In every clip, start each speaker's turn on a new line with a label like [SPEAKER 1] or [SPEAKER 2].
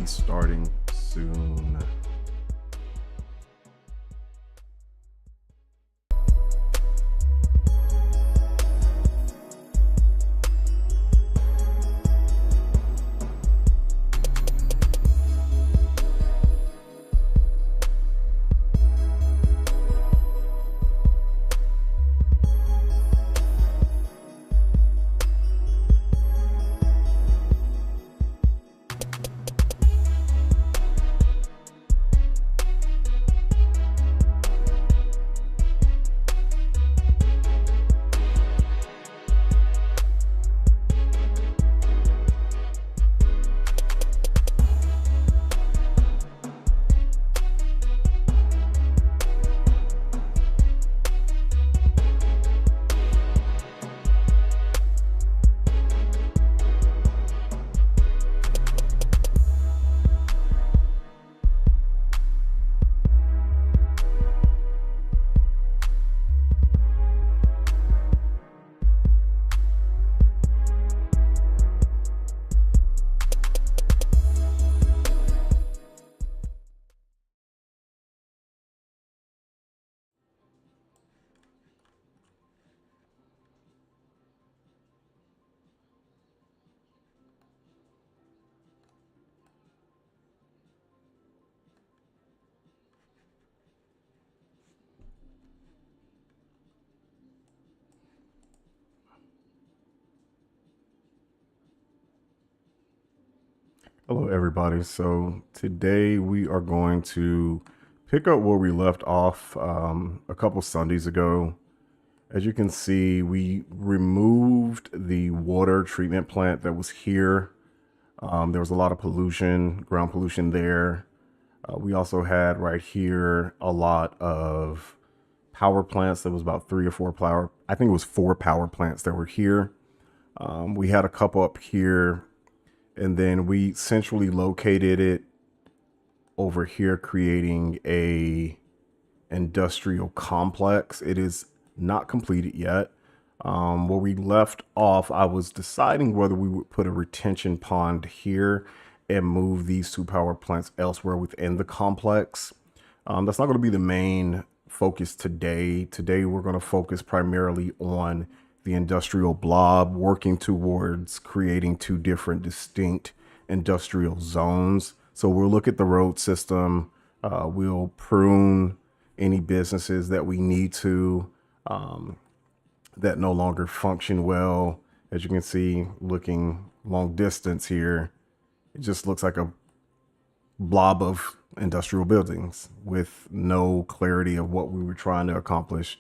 [SPEAKER 1] be starting soon. Hello, everybody. So today we are going to pick up where we left off a couple Sundays ago. As you can see, we removed the water treatment plant that was here. There was a lot of pollution, ground pollution there. We also had right here a lot of power plants. There was about 3 or 4 power, I think it was 4 power plants that were here. We had a couple up here, and then we centrally located it over here, creating a industrial complex. It is not completed yet. Where we left off, I was deciding whether we would put a retention pond here and move these 2 power plants elsewhere within the complex. That's not going to be the main focus today. Today, we're going to focus primarily on the industrial blob, working towards creating 2 different distinct industrial zones. So we'll look at the road system. We'll prune any businesses that we need to, that no longer function well. As you can see, looking long distance here, it just looks like a blob of industrial buildings with no clarity of what we were trying to accomplish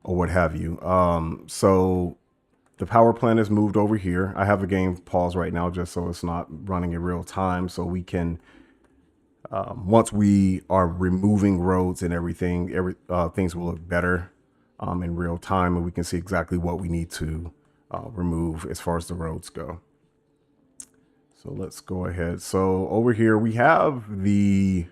[SPEAKER 1] or what have you. So the power plant is moved over here. I have the game paused right now just so it's not running in real time, so we can, once we are removing roads and everything, things will look better in real time, and we can see exactly what we need to remove as far as the roads go. So let's go ahead. So over here we have the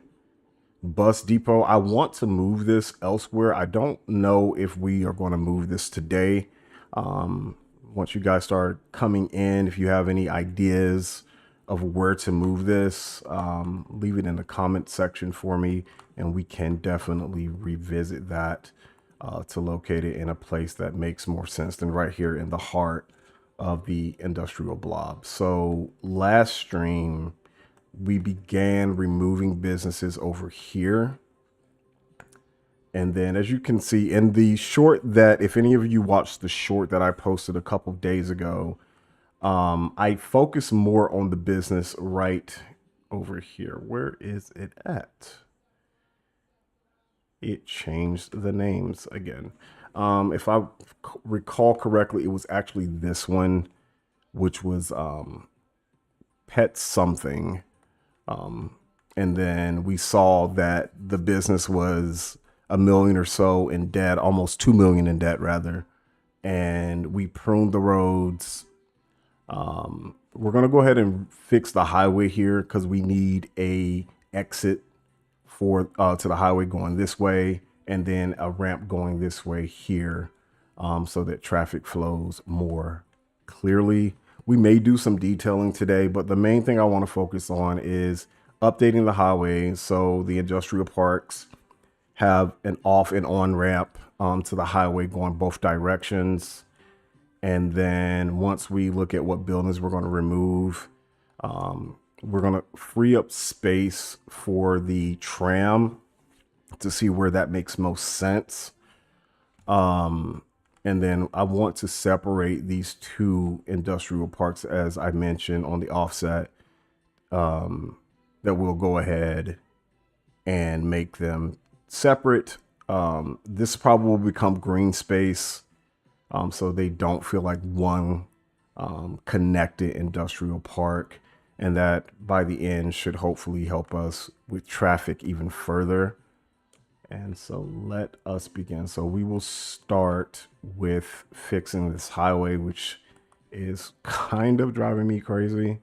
[SPEAKER 1] bus depot. I want to move this elsewhere. I don't know if we are going to move this today. Once you guys start coming in, if you have any ideas of where to move this, leave it in the comment section for me, and we can definitely revisit that to locate it in a place that makes more sense than right here in the heart of the industrial blob. So last stream, we began removing businesses over here. And then as you can see in the short that, if any of you watched the short that I posted a couple of days ago, I focus more on the business right over here. Where is it at? It changed the names again. If I recall correctly, it was actually this one, which was Pet Something. And then we saw that the business was $1 million or so in debt, almost 2 million in debt rather. And we pruned the roads. We're going to go ahead and fix the highway here because we need a exit for to the highway going this way, and then a ramp going this way here, so that traffic flows more clearly. We may do some detailing today, but the main thing I want to focus on is updating the highway so the industrial parks have an off and on ramp to the highway going both directions. And then once we look at what buildings we're going to remove, we're going to free up space for the tram to see where that makes most sense. And then I want to separate these two industrial parks, as I mentioned on the offset, that we'll go ahead and make them separate. This probably will become green space, so they don't feel like one connected industrial park. And that by the end should hopefully help us with traffic even further. And so let us begin. So we will start with fixing this highway, which is kind of driving me crazy.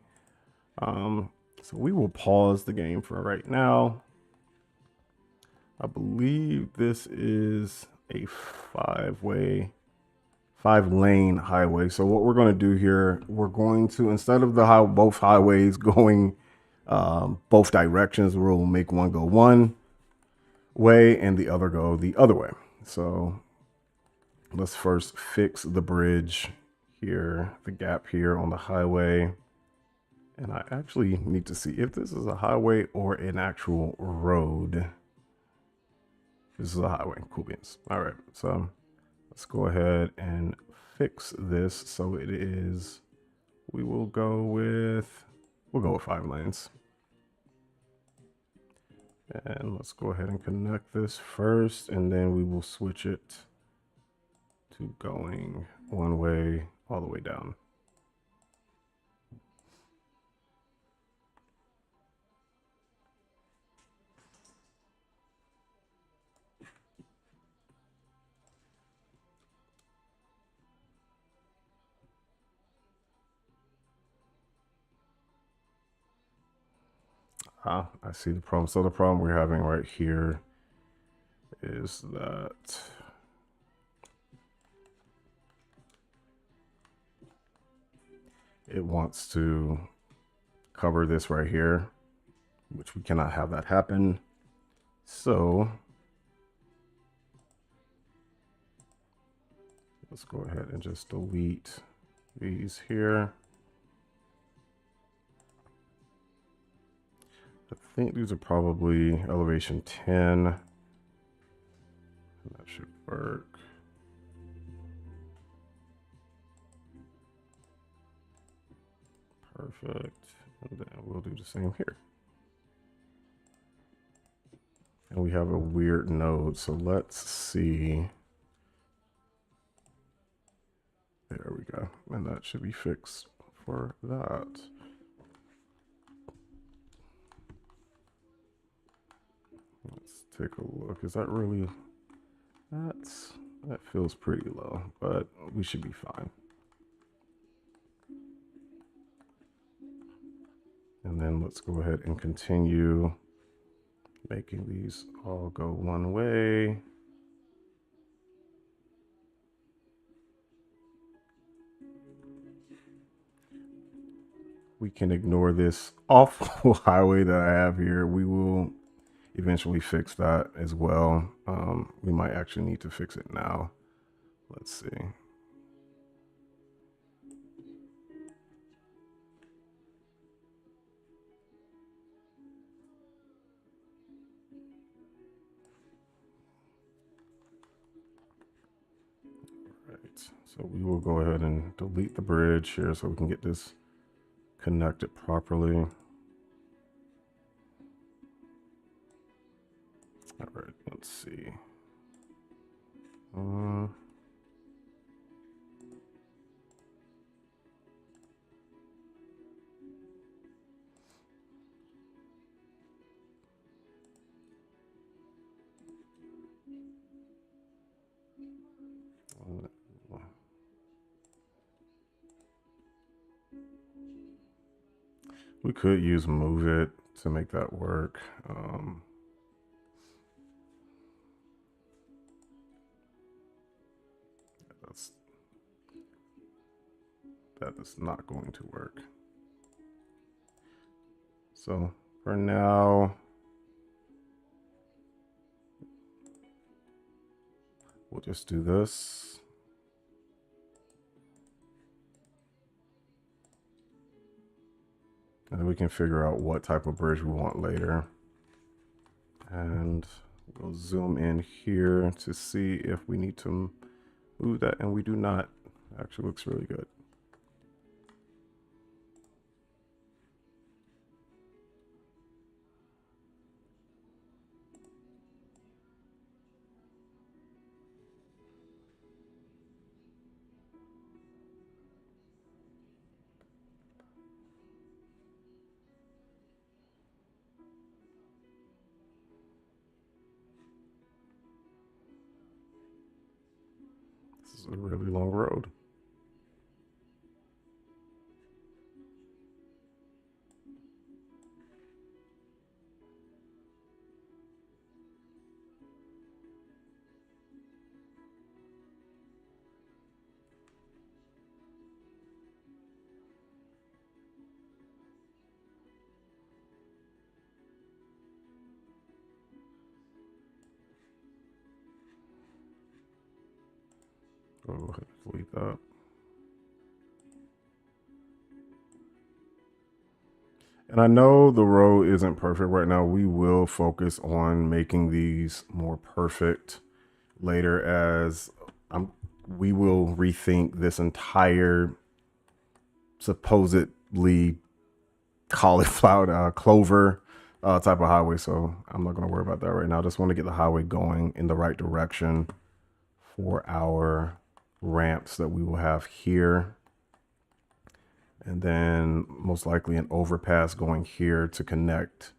[SPEAKER 1] So we will pause the game for right now. I believe this is a 5-lane highway. So what we're going to do here, we're going to, instead of both highways going both directions, we'll make one go one way and the other go the other way. So let's first fix the bridge here, the gap here on the highway. And I actually need to see if this is a highway or an actual road. This is a highway. Cool beans. All right. So let's go ahead and fix this. So it is, we'll go with 5 lanes. And let's go ahead and connect this first, and then we will switch it to going one way all the way down. I see the problem. So the problem we're having right here is that it wants to cover this right here, which we cannot have that happen. So let's go ahead and just delete these here. I think these are probably elevation 10. That should work. Perfect. And then we'll do the same here. And we have a weird node, so let's see. There we go. And that should be fixed for that. Let's take a look. Is that really, that feels pretty low, but we should be fine. And then let's go ahead and continue making these all go one way. We can ignore this awful highway that I have here. We will eventually fix that as well. We might actually need to fix it now. Let's see. So we will go ahead and delete the bridge here so we can get this connected properly. All right, let's see. We could use Move It to make that work. that is not going to work. So for now, we'll just do this. And then we can figure out what type of bridge we want later. And we'll zoom in here to see if we need to move that, and we do not. Actually looks really good. This is a really long road. Go ahead and delete that. And I know the road isn't perfect right now. We will focus on making these more perfect later, as we will rethink this entire supposedly cauliflower clover type of highway. So I'm not going to worry about that right now. I just want to get the highway going in the right direction for our ramps that we will have here. And then most likely an overpass going here to connect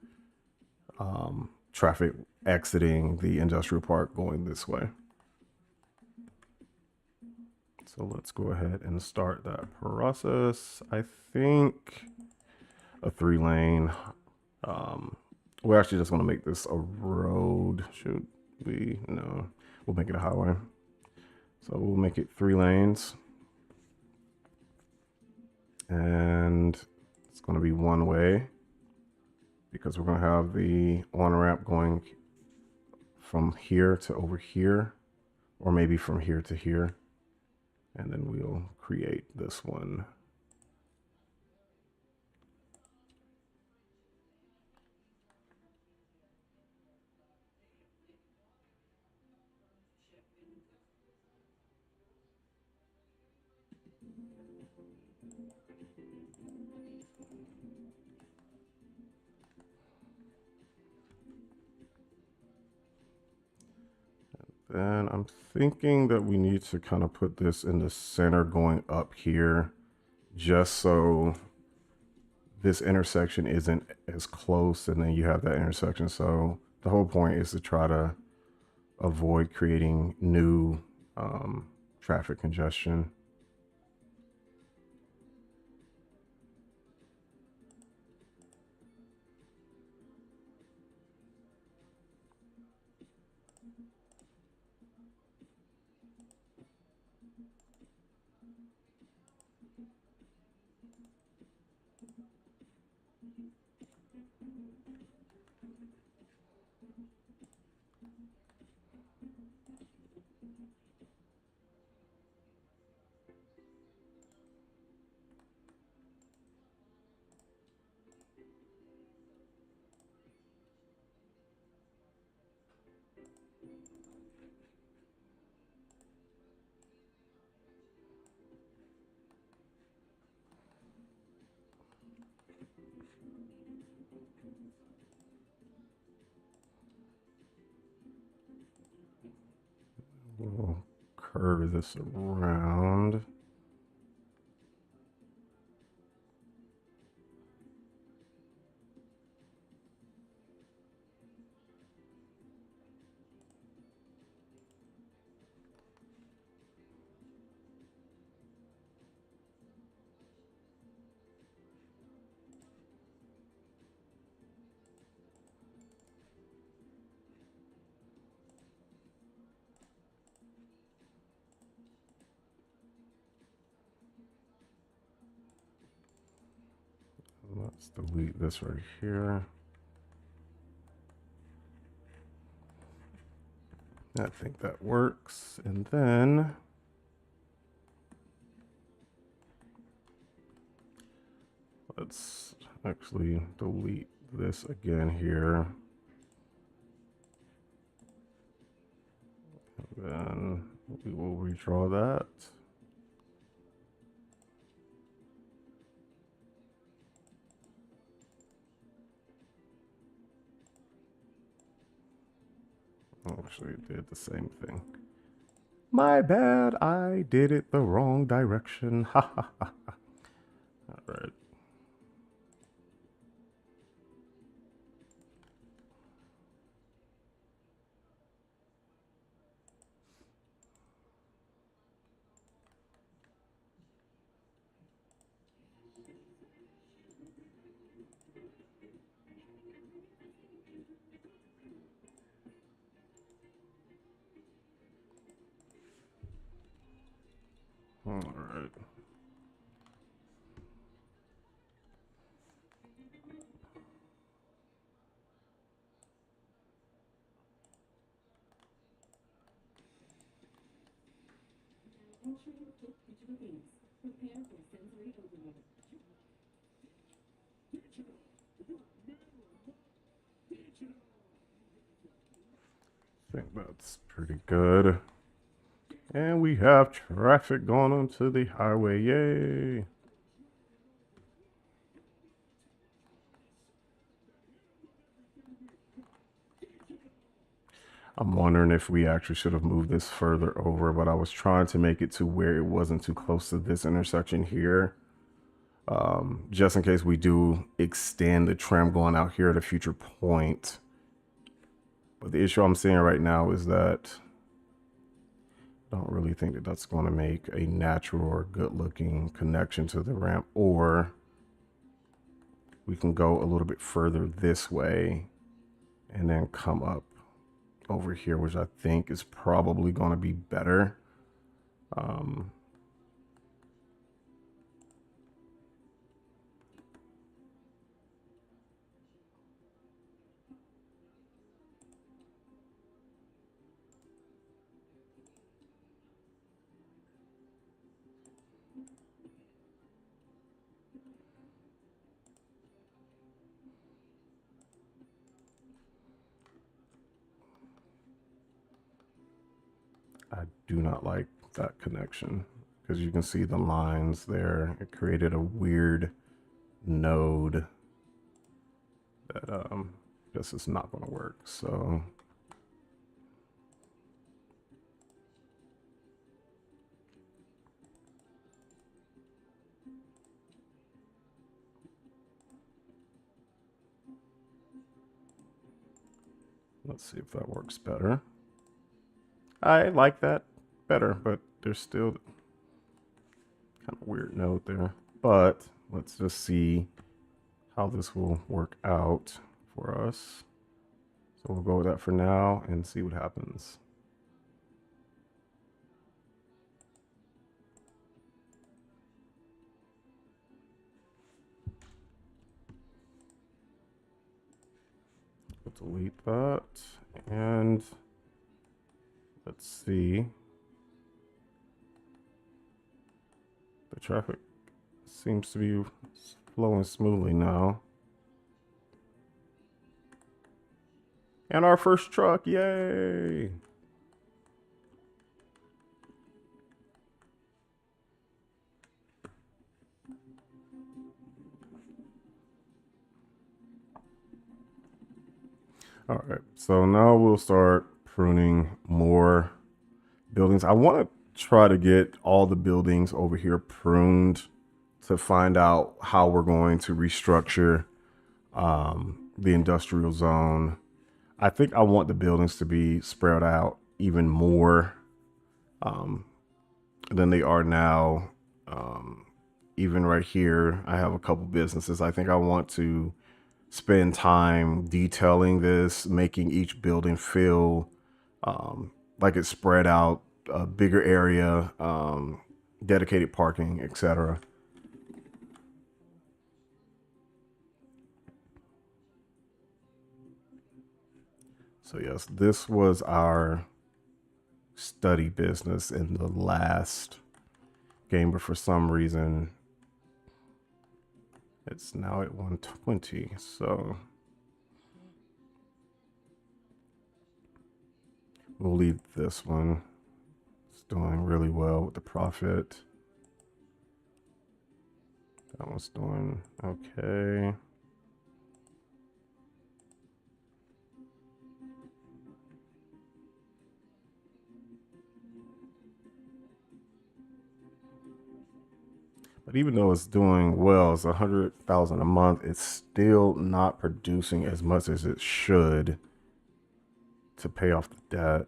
[SPEAKER 1] traffic exiting the industrial park going this way. So let's go ahead and start that process. I think a 3-lane. We're actually just going to make this a road. Should we? No, we'll make it a highway. So we'll make it 3 lanes. And it's going to be one way, because we're going to have the on-ramp going from here to over here, or maybe from here to here. And then we'll create this one. Then I'm thinking that we need to kind of put this in the center going up here, just so this intersection isn't as close, and then you have that intersection. So the whole point is to try to avoid creating new traffic congestion. We'll curve this around. Let's delete this right here. I think that works. And then let's actually delete this again here. Then we will redraw that. Actually, it did the same thing. My bad, I did it the wrong direction. Ha ha ha. All right. All right. I think that's pretty good. And we have traffic going onto the highway. Yay. I'm wondering if we actually should have moved this further over, but I was trying to make it to where it wasn't too close to this intersection here. Just in case we do extend the tram going out here at a future point. But the issue I'm seeing right now is that I don't really think that that's going to make a natural or good looking connection to the ramp, or we can go a little bit further this way and then come up over here, which I think is probably going to be better. I do not like that connection because you can see the lines there. It created a weird node that this is not going to work. So let's see if that works better. I like that better, but there's still kind of weird node there. But let's just see how this will work out for us. So we'll go with that for now and see what happens. We'll delete that, and let's see. The traffic seems to be flowing smoothly now. And our first truck, yay! All right, so now we'll start pruning more buildings. I want to try to get all the buildings over here pruned to find out how we're going to restructure the industrial zone. I think I want the buildings to be spread out even more than they are now. Even right here, I have a couple businesses. I think I want to spend time detailing this, making each building feel like it's spread out, a bigger area, dedicated parking, etc. So yes, this was our study business in the last game, but for some reason it's now at 120. So we'll leave this one. It's doing really well with the profit. That one's doing okay. But even though it's doing well, it's 100,000 a month, it's still not producing as much as it should to pay off the debt.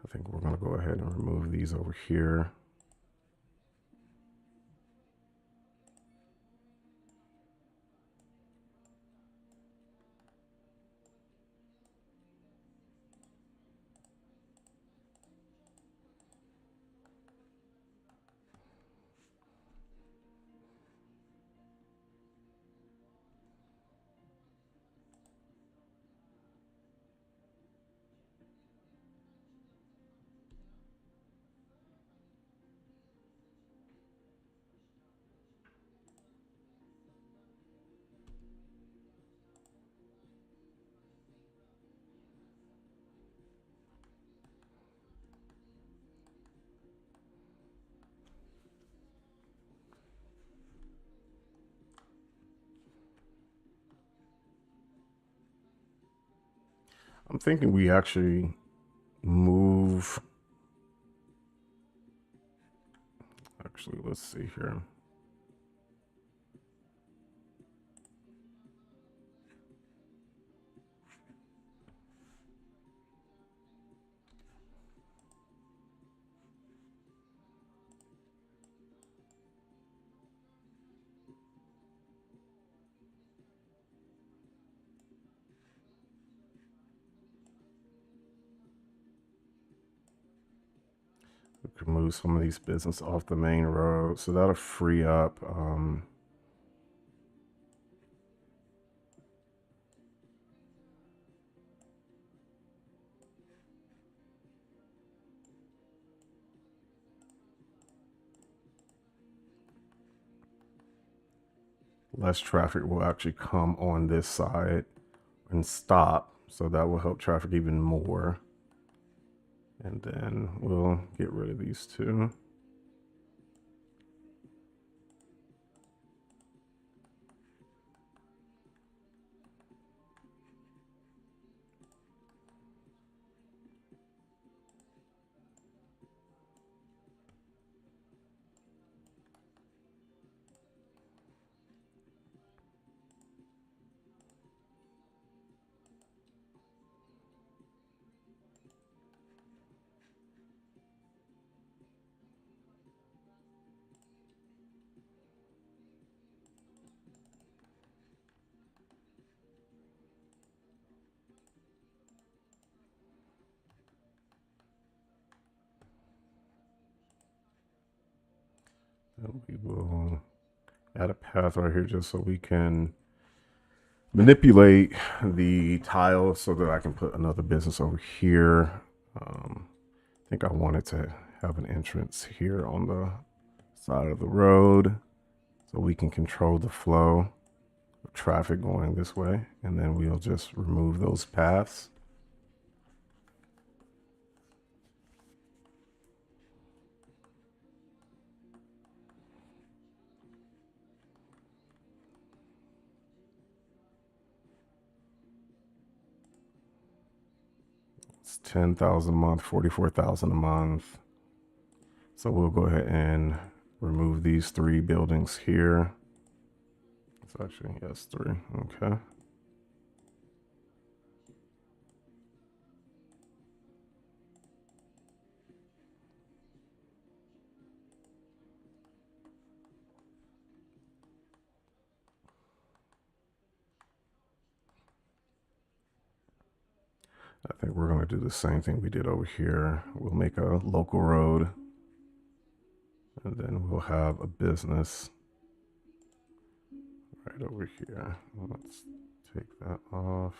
[SPEAKER 1] I think we're going to go ahead and remove these over here. I'm thinking we actually move. Actually, let's see here. We could move some of these business off the main road, so that'll free up less traffic will actually come on this side and stop, so that will help traffic even more. And then we'll get rid of these two. And we will add a path right here just so we can manipulate the tile so that I can put another business over here. I think I wanted to have an entrance here on the side of the road so we can control the flow of traffic going this way, and then we'll just remove those paths. It's 10,000 a month, 44,000 a month. So we'll go ahead and remove these three buildings here. It's actually, yes, three. Okay. I think we're going to do the same thing we did over here. We'll make a local road. And then we'll have a business right over here. Let's take that off.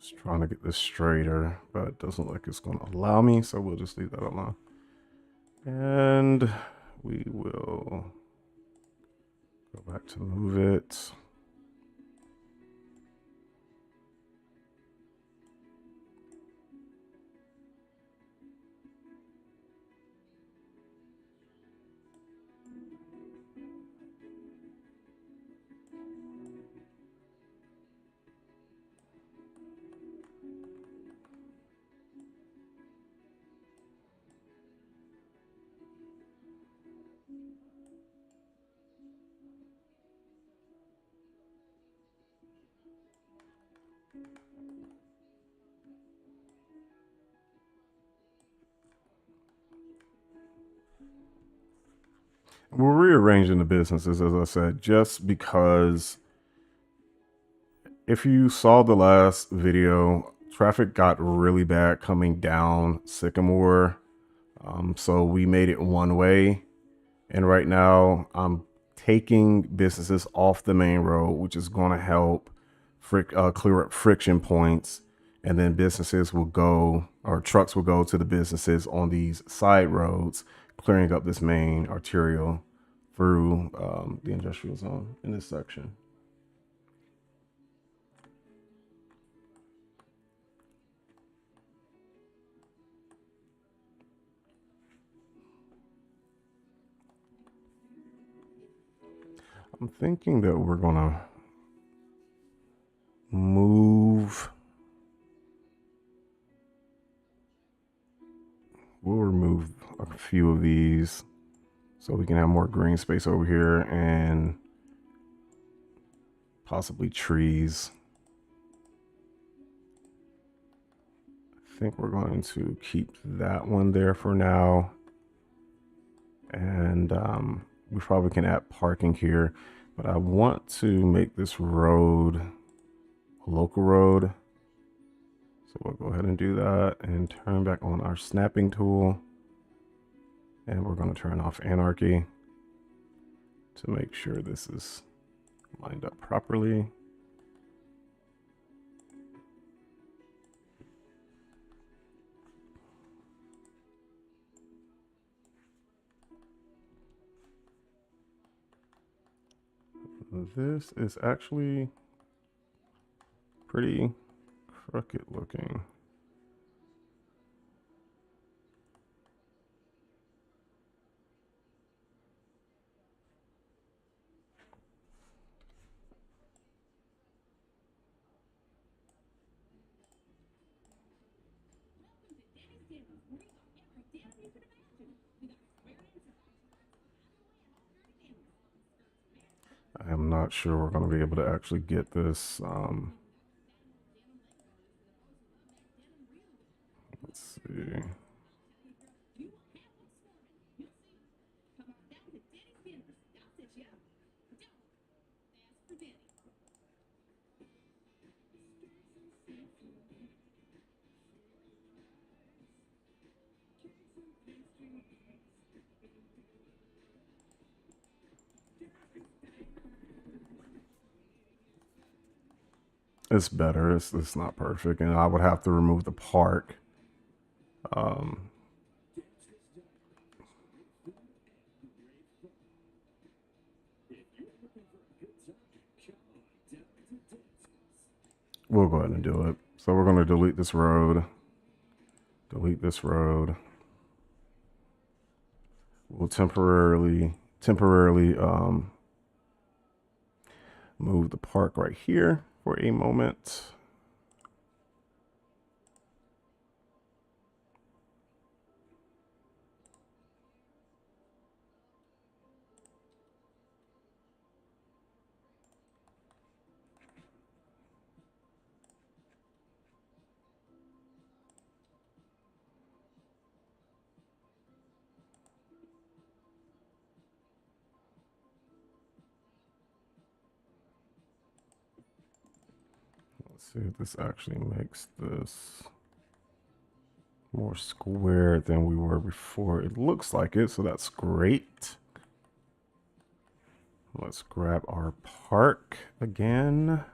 [SPEAKER 1] Just trying to get this straighter, but it doesn't look like it's going to allow me, so we'll just leave that alone. And we will go back to move it. We're rearranging the businesses, as I said, just because if you saw the last video, traffic got really bad coming down Sycamore. So we made it one way. And right now I'm taking businesses off the main road, which is going to help clear up friction points. And then businesses will go, or trucks will go to the businesses on these side roads, clearing up this main arterial through the industrial zone in this section. I'm thinking that we're gonna move. We'll remove a few of these so we can have more green space over here and possibly trees. I think we're going to keep that one there for now. And we probably can add parking here, but I want to make this road a local road. So we'll go ahead and do that and turn back on our snapping tool. And we're going to turn off anarchy to make sure this is lined up properly. This is actually pretty crooked looking. I am not sure we're going to be able to actually get this. Let's see. It's better. It's not perfect, and I would have to remove the park. We'll go ahead and do it. So we're going to delete this road. Delete this road. We'll temporarily move the park right here for a moment. See if this actually makes this more square than we were before. It looks like it, so that's great. Let's grab our park again.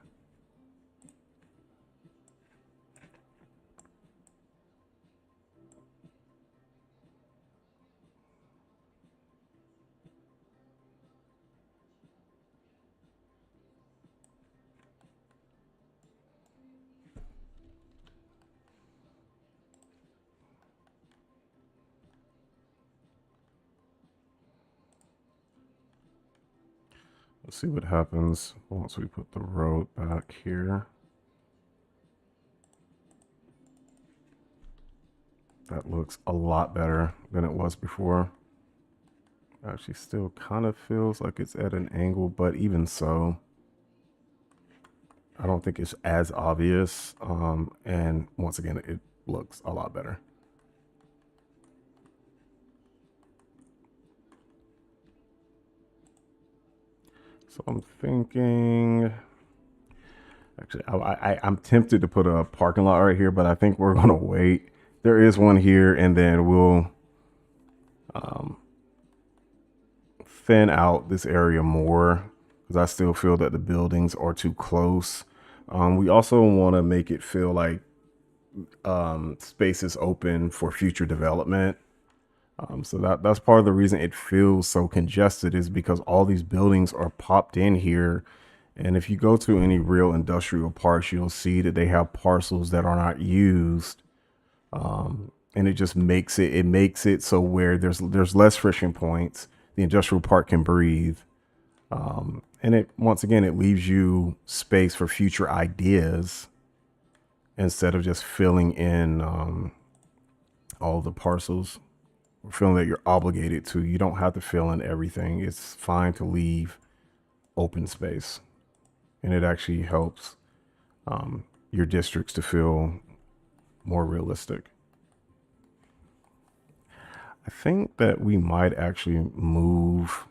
[SPEAKER 1] Let's see what happens once we put the road back here. That looks a lot better than it was before. Actually still kind of feels like it's at an angle, but even so, I don't think it's as obvious. And once again, it looks a lot better. So I'm thinking, actually, I'm tempted to put a parking lot right here, but I think we're gonna wait. There is one here, and then we'll thin out this area more because I still feel that the buildings are too close. We also want to make it feel like space is open for future development. So that's part of the reason it feels so congested is because all these buildings are popped in here. And if you go to any real industrial parks, you'll see that they have parcels that are not used. And it just makes it so where there's less friction points. The industrial park can breathe. And it once again it leaves you space for future ideas instead of just filling in all the parcels. Feeling that you're obligated to. You don't have to fill in everything. It's fine to leave open space, and it actually helps your districts to feel more realistic. I think that we might actually move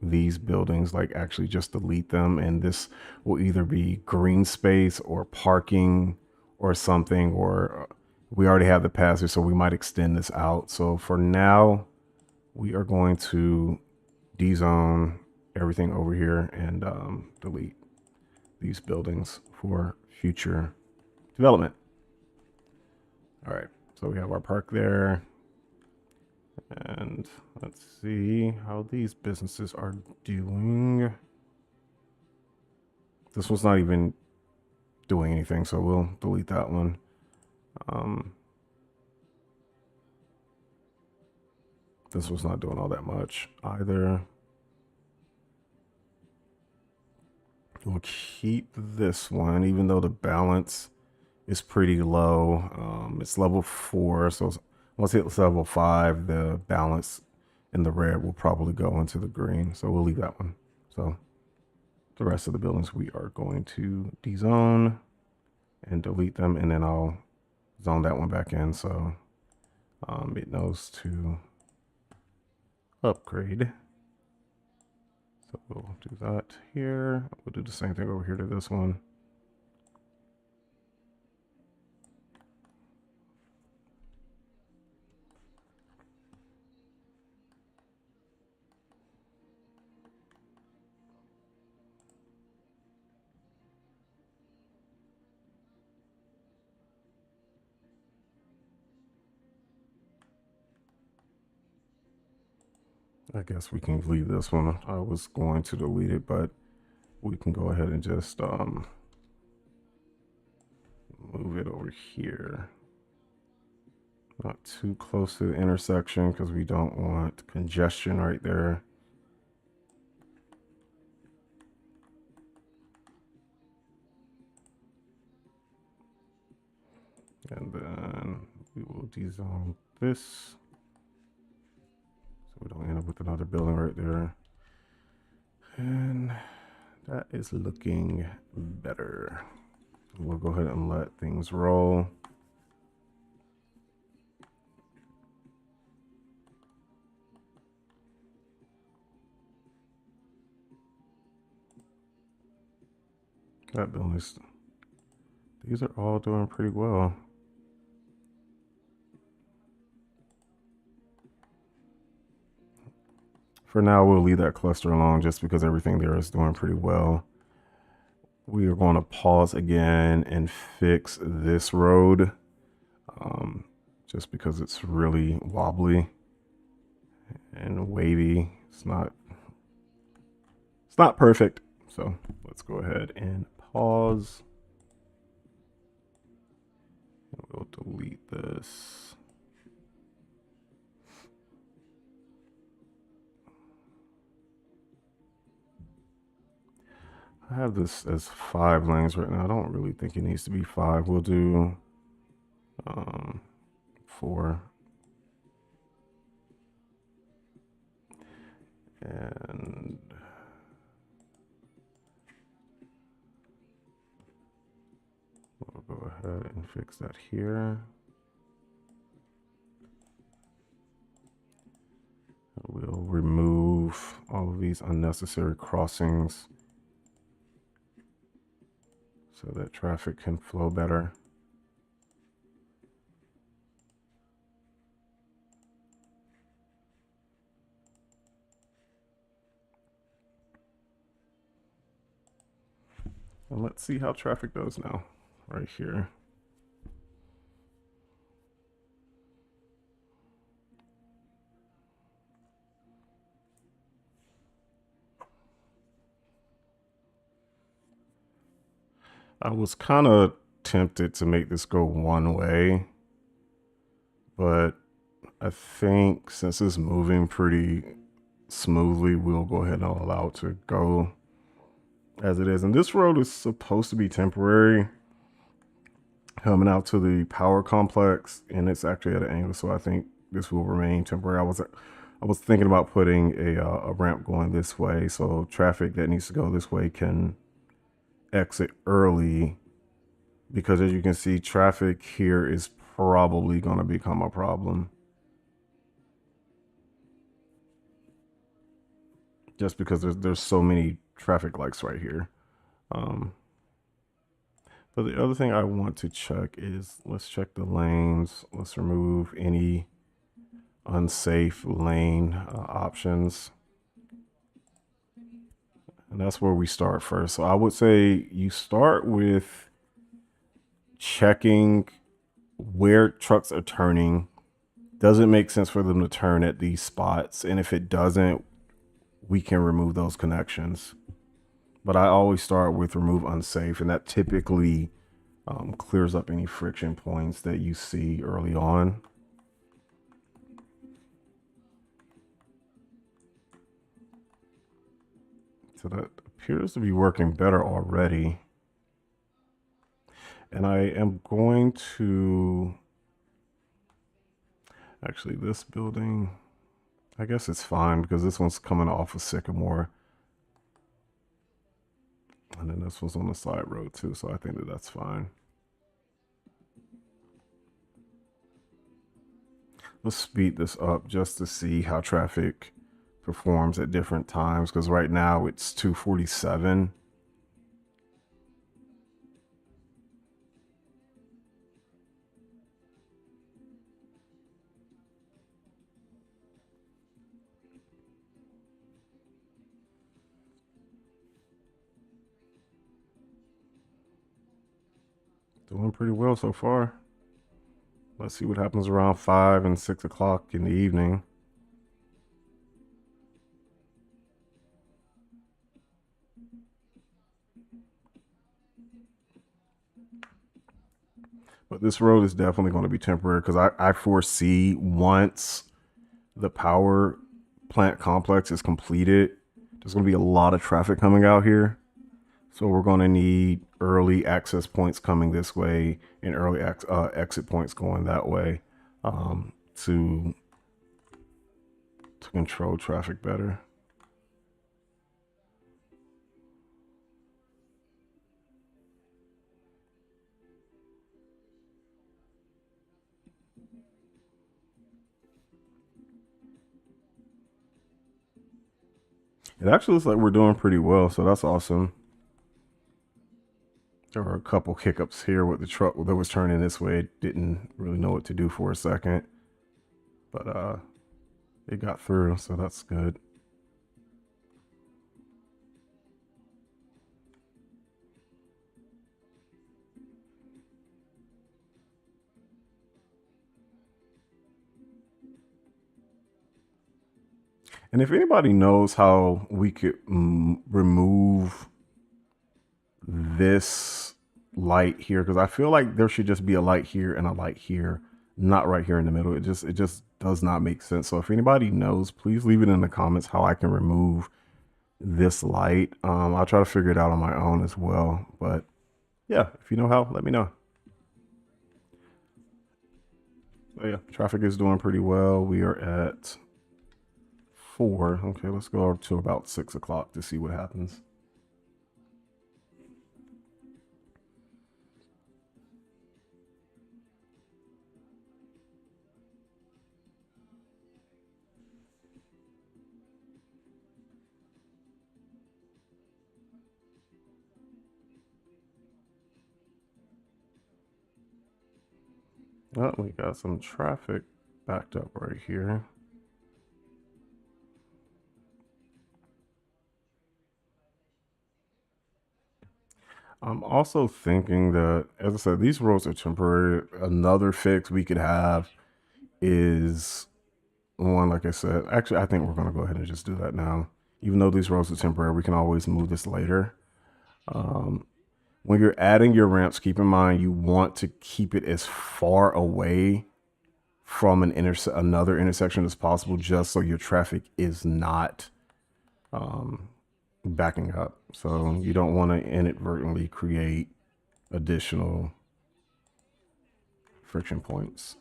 [SPEAKER 1] these buildings, like actually just delete them, and this will either be green space or parking or something, or we already have the passage, so we might extend this out. So for now, we are going to dezone everything over here and delete these buildings for future development. All right, so we have our park there. And let's see how these businesses are doing. This one's not even doing anything, so we'll delete that one. This was not doing all that much either. We'll keep this one, even though the balance is pretty low. It's level 4, so once it's level 5, the balance in the red will probably go into the green. So we'll leave that one. So the rest of the buildings we are going to dezone and delete them, and then I'll zone that one back in so it knows to upgrade. So we'll do that here. We'll do the same thing over here to this one. I guess we can leave this one. I was going to delete it, but we can go ahead and just move it over here. Not too close to the intersection because we don't want congestion right there. And then we will dezone this so we don't end up with another building right there. And that is looking better. We'll go ahead and let things roll. That building's These are all doing pretty well. For now, we'll leave that cluster alone just because everything there is doing pretty well. We are going to pause again and fix this road just because it's really wobbly and wavy. It's not perfect. So let's go ahead and pause. We'll delete this. I have this as 5 lanes right now. I don't really think it needs to be 5. We'll do 4. And we'll go ahead and fix that here. We'll remove all of these unnecessary crossings so that traffic can flow better. And let's see how traffic does now, right here. I was kind of tempted to make this go one way, but I think since it's moving pretty smoothly, we'll go ahead and allow it to go as it is. And this road is supposed to be temporary, coming out to the power complex, and it's actually at an angle, so I think this will remain temporary. I was thinking about putting a ramp going this way, so traffic that needs to go this way can exit early, because as you can see, traffic here is probably going to become a problem just because there's so many traffic lights right here. But the other thing I want to check is, let's check the lanes. Let's remove any unsafe lane options. And that's where we start first. So I would say you start with checking where trucks are turning. Does it make sense for them to turn at these spots? And if it doesn't, we can remove those connections. But I always start with remove unsafe, and that typically clears up any friction points that you see early on. So that appears to be working better already. And I am going to, actually this building, I guess it's fine because this one's coming off of Sycamore. And then this one's on the side road too, so I think that that's fine. Let's speed this up just to see how traffic performs at different times, because right now it's 2:47. Doing pretty well so far. Let's see what happens around 5 and 6 o'clock in the evening. But this road is definitely going to be temporary, because I foresee once the power plant complex is completed, there's going to be a lot of traffic coming out here. So we're going to need early access points coming this way and early exit points going that way to control traffic better. It actually looks like we're doing pretty well, so that's awesome. There were a couple hiccups here with the truck that was turning this way. It didn't really know what to do for a second, but it got through, so that's good. And if anybody knows how we could remove this light here, because I feel like there should just be a light here and a light here, not right here in the middle. It just does not make sense. So if anybody knows, please leave it in the comments how I can remove this light. I'll try to figure it out on my own as well. But yeah, if you know how, let me know. But yeah, traffic is doing pretty well. We are at 4. Okay, let's go to about 6 o'clock to see what happens. Oh, we got some traffic backed up right here. I'm also thinking that, as I said, these roads are temporary. Another fix we could have is one, like I said, actually, I think we're going to go ahead and just do that now. Even though these roads are temporary, we can always move this later. When you're adding your ramps, keep in mind you want to keep it as far away from another intersection as possible, just so your traffic is not backing up. So you don't want to inadvertently create additional friction points.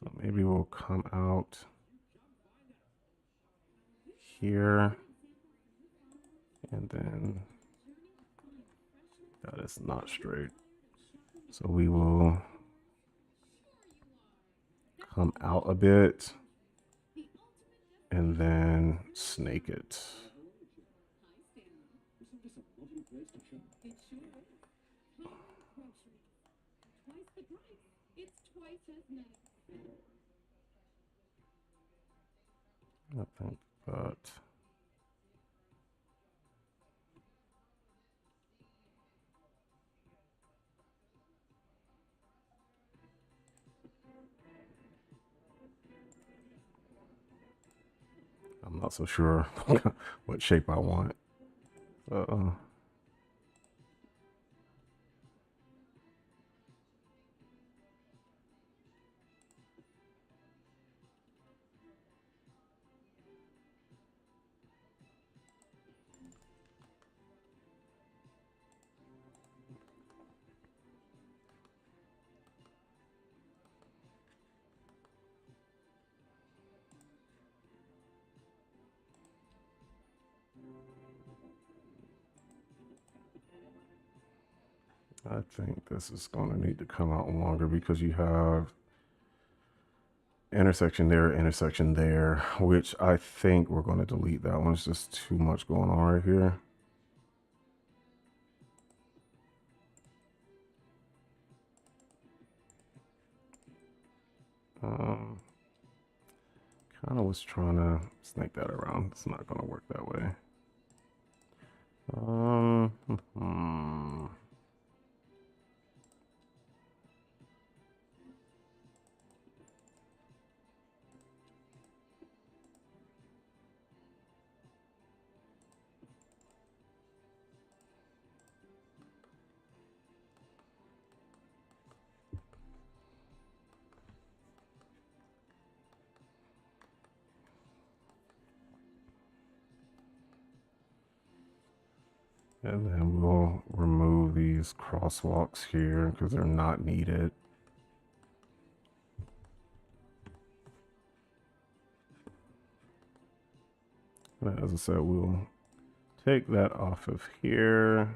[SPEAKER 1] So maybe we'll come out here, and then that is not straight. So we will come out a bit and then snake it. I think that I'm not so sure what shape I want. I think this is going to need to come out longer because you have intersection there, which I think we're going to delete that one. It's just too much going on right here. Kind of was trying to snake that around. It's not going to work that way. And then we'll remove these crosswalks here because they're not needed. And as I said, we'll take that off of here.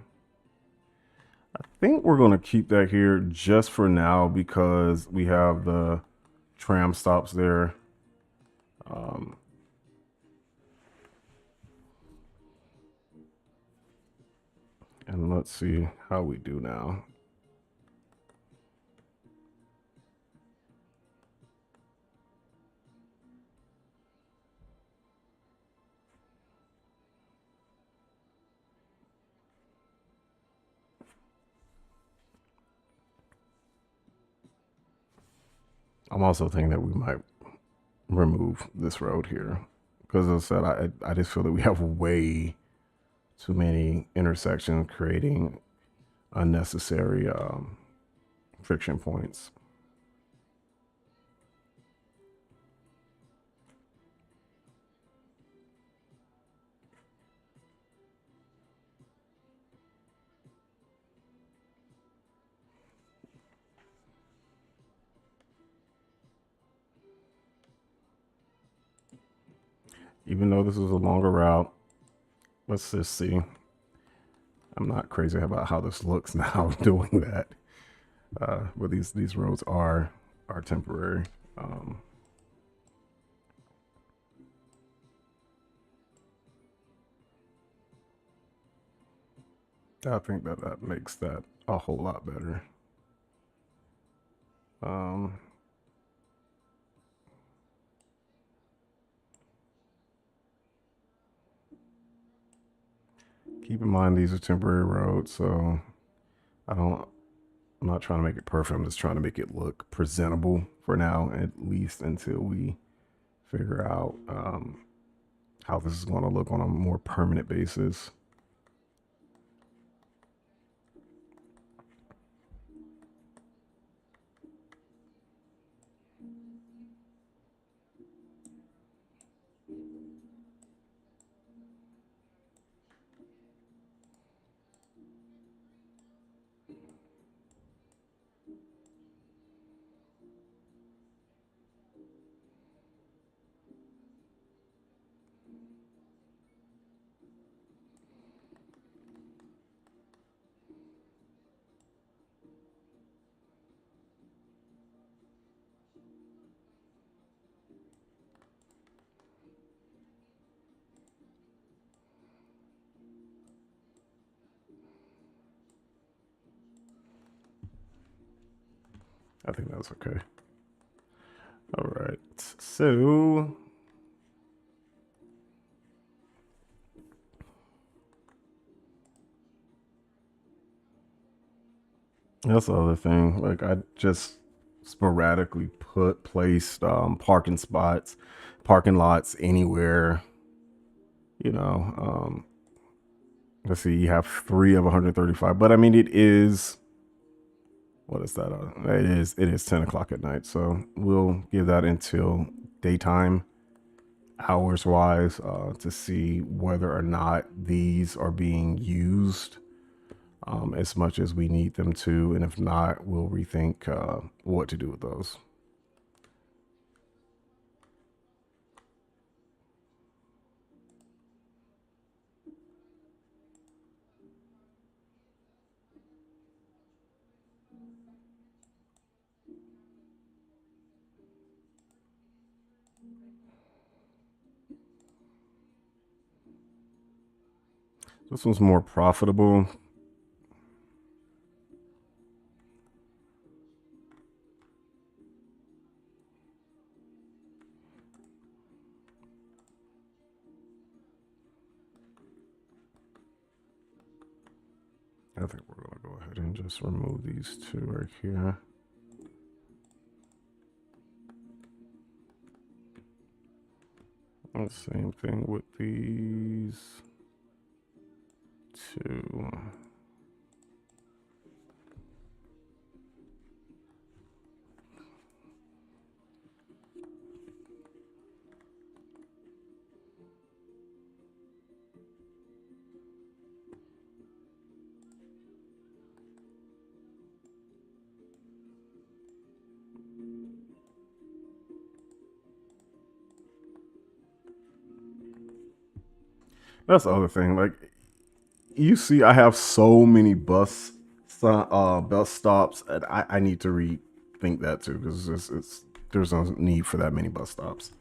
[SPEAKER 1] I think we're going to keep that here just for now because we have the tram stops there. And let's see how we do now. I'm also thinking that we might remove this road here because, as I said, I just feel that we have way too many intersections creating unnecessary friction points. Even though this is a longer route, let's just see. I'm not crazy about how this looks now doing that. But these roads are temporary. I think that makes that a whole lot better. Keep in mind these are temporary roads, so I'm not trying to make it perfect. I'm just trying to make it look presentable for now, at least until we figure out how this is going to look on a more permanent basis. I think that's okay. All right, so that's the other thing. Like I just sporadically placed parking lots anywhere. You know, let's see, you have 3 of 135, but I mean it is, what is that? It is 10 o'clock at night, so we'll give that until daytime hours wise to see whether or not these are being used as much as we need them to, and if not, we'll rethink what to do with those. This one's more profitable. I think we're going to go ahead and just remove these two right here. And same thing with these two. That's the other thing. Like you see, I have so many bus stops, and I need to rethink that too because there's no need for that many bus stops.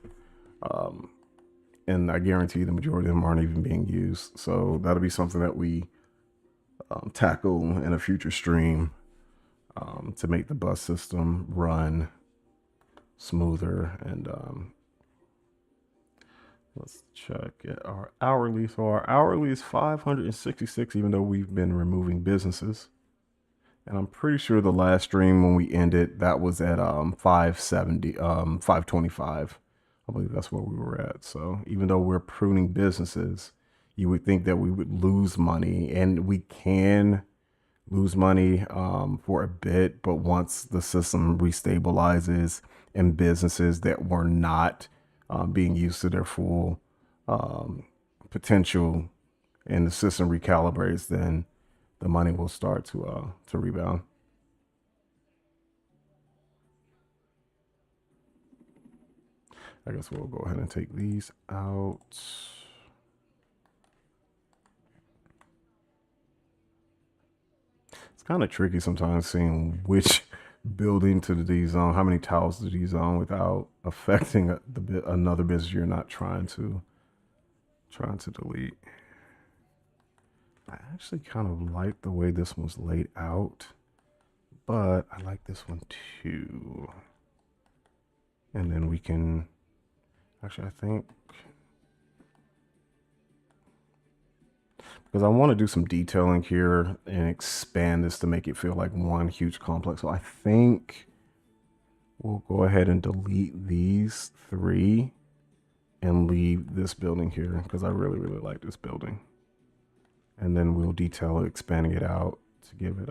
[SPEAKER 1] And I guarantee the majority of them aren't even being used. So that'll be something that we tackle in a future stream to make the bus system run smoother. And let's check at our hourly. So our hourly is 566, even though we've been removing businesses. And I'm pretty sure the last stream when we ended, that was at 570, 525. I believe that's where we were at. So even though we're pruning businesses, you would think that we would lose money, and we can lose money for a bit, but once the system restabilizes and businesses that were not being used to their full potential and the system recalibrates, then the money will start to rebound. I guess we'll go ahead and take these out. It's kind of tricky sometimes seeing which building to the D-zone, how many tiles to the D-zone without affecting another business you're not trying to delete. I actually kind of like the way this one's laid out, but I like this one too. And then we can, actually I think, because I want to do some detailing here and expand this to make it feel like one huge complex. So I think we'll go ahead and delete these 3 and leave this building here because I really, really like this building. And then we'll detail it, expanding it out to give it,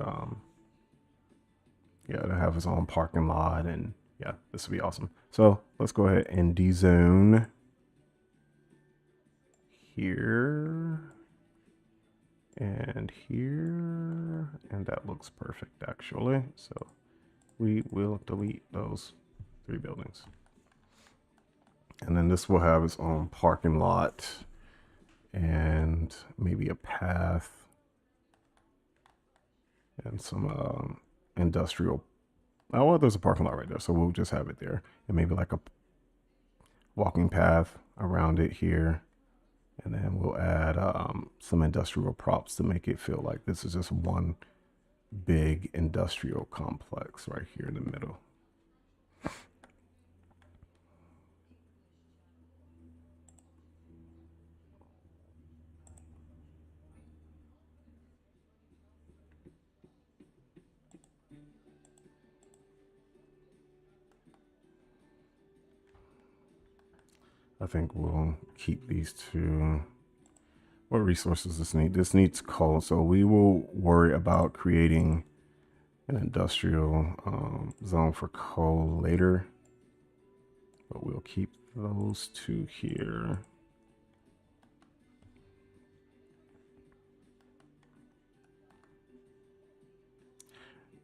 [SPEAKER 1] yeah, to have its own parking lot. And yeah, this will be awesome. So let's go ahead and dezone here and here. And that looks perfect actually. So we will delete those 3 buildings. And then this will have its own parking lot and maybe a path and some industrial. Oh, well, there's a parking lot right there, so we'll just have it there, and maybe like a walking path around it here, and then we'll add some industrial props to make it feel like this is just one big industrial complex right here in the middle. I think we'll keep these 2. What resources does this need? This needs coal, so we will worry about creating an industrial zone for coal later, but we'll keep those 2 here.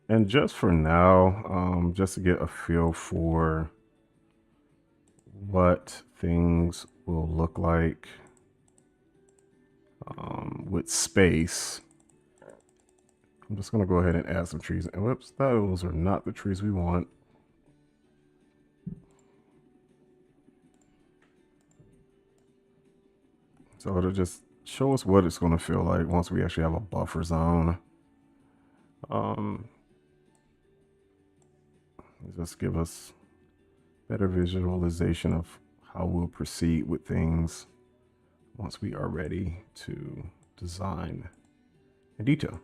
[SPEAKER 1] And just for now, just to get a feel for what things will look like with space, I'm just going to go ahead and add some trees. And whoops, those are not the trees we want. So it'll just show us what it's going to feel like once we actually have a buffer zone. Just give us better visualization of how we'll proceed with things once we are ready to design in detail.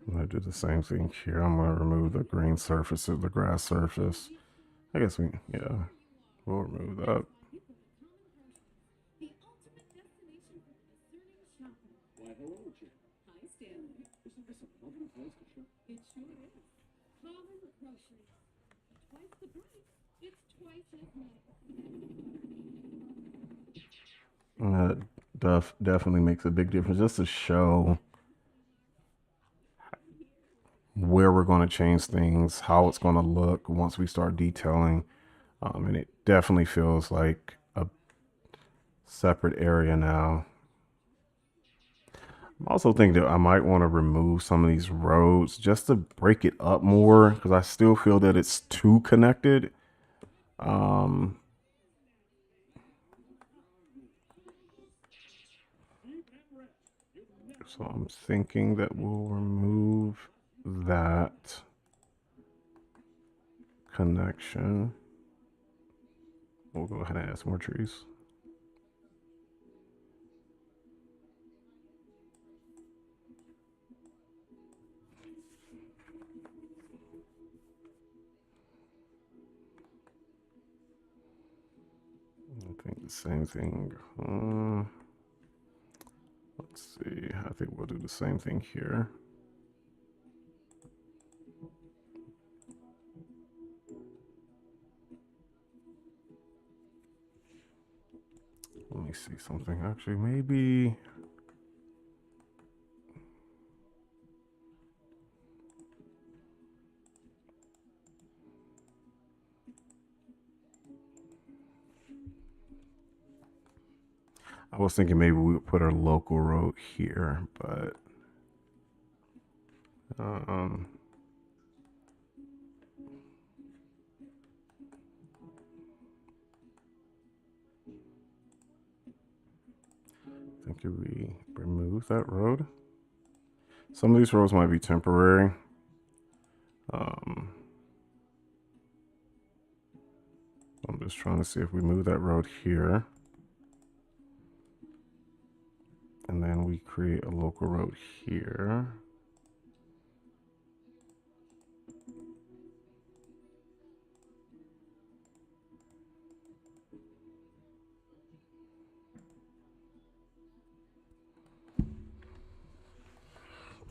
[SPEAKER 1] I'm going to do the same thing here. I'm going to remove the green surface of the grass surface. I guess yeah, we'll remove that. That definitely makes a big difference just to show where we're going to change things, how it's going to look once we start detailing. And it definitely feels like a separate area now. I'm also thinking that I might want to remove some of these roads just to break it up more because I still feel that it's too connected. Um, so I'm thinking that we'll remove that connection. We'll go ahead and add some more trees. I think the same thing. Let's see. I think we'll do the same thing here. Let me see something. Actually, maybe. I was thinking maybe we would put our local road here, but um, I think if we remove that road, some of these roads might be temporary. I'm just trying to see if we move that road here, and then we create a local road here.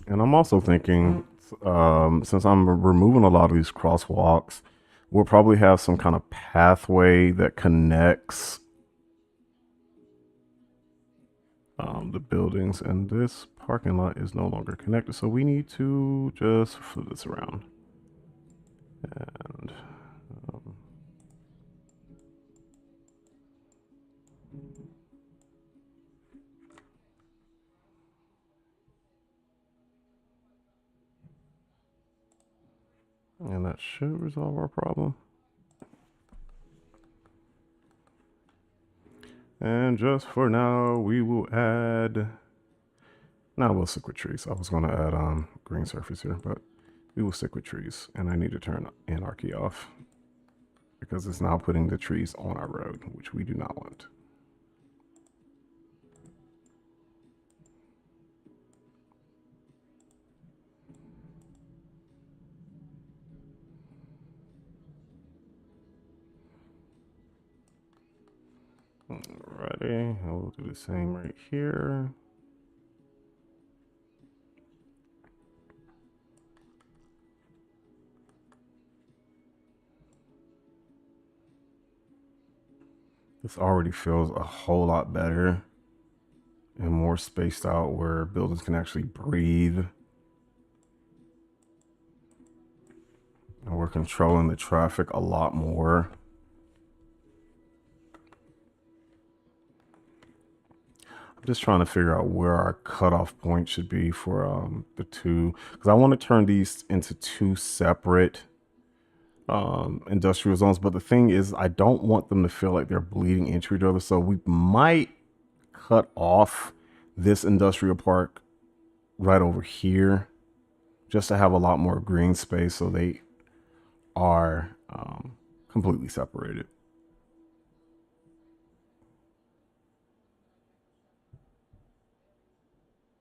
[SPEAKER 1] And I'm also thinking, since I'm removing a lot of these crosswalks, we'll probably have some kind of pathway that connects the buildings. And this parking lot is no longer connected, so we need to just flip this around. And and that should resolve our problem. And just for now, we will add. Now we'll stick with trees. I was going to add green surface here, but we will stick with trees. And I need to turn anarchy off because it's now putting the trees on our road, which we do not want. Alrighty, we'll do the same right here. This already feels a whole lot better and more spaced out where buildings can actually breathe. And we're controlling the traffic a lot more. I'm just trying to figure out where our cutoff point should be for the two, because I want to turn these into two separate industrial zones. But the thing is, I don't want them to feel like they're bleeding into each other. So we might cut off this industrial park right over here just to have a lot more green space so they are completely separated.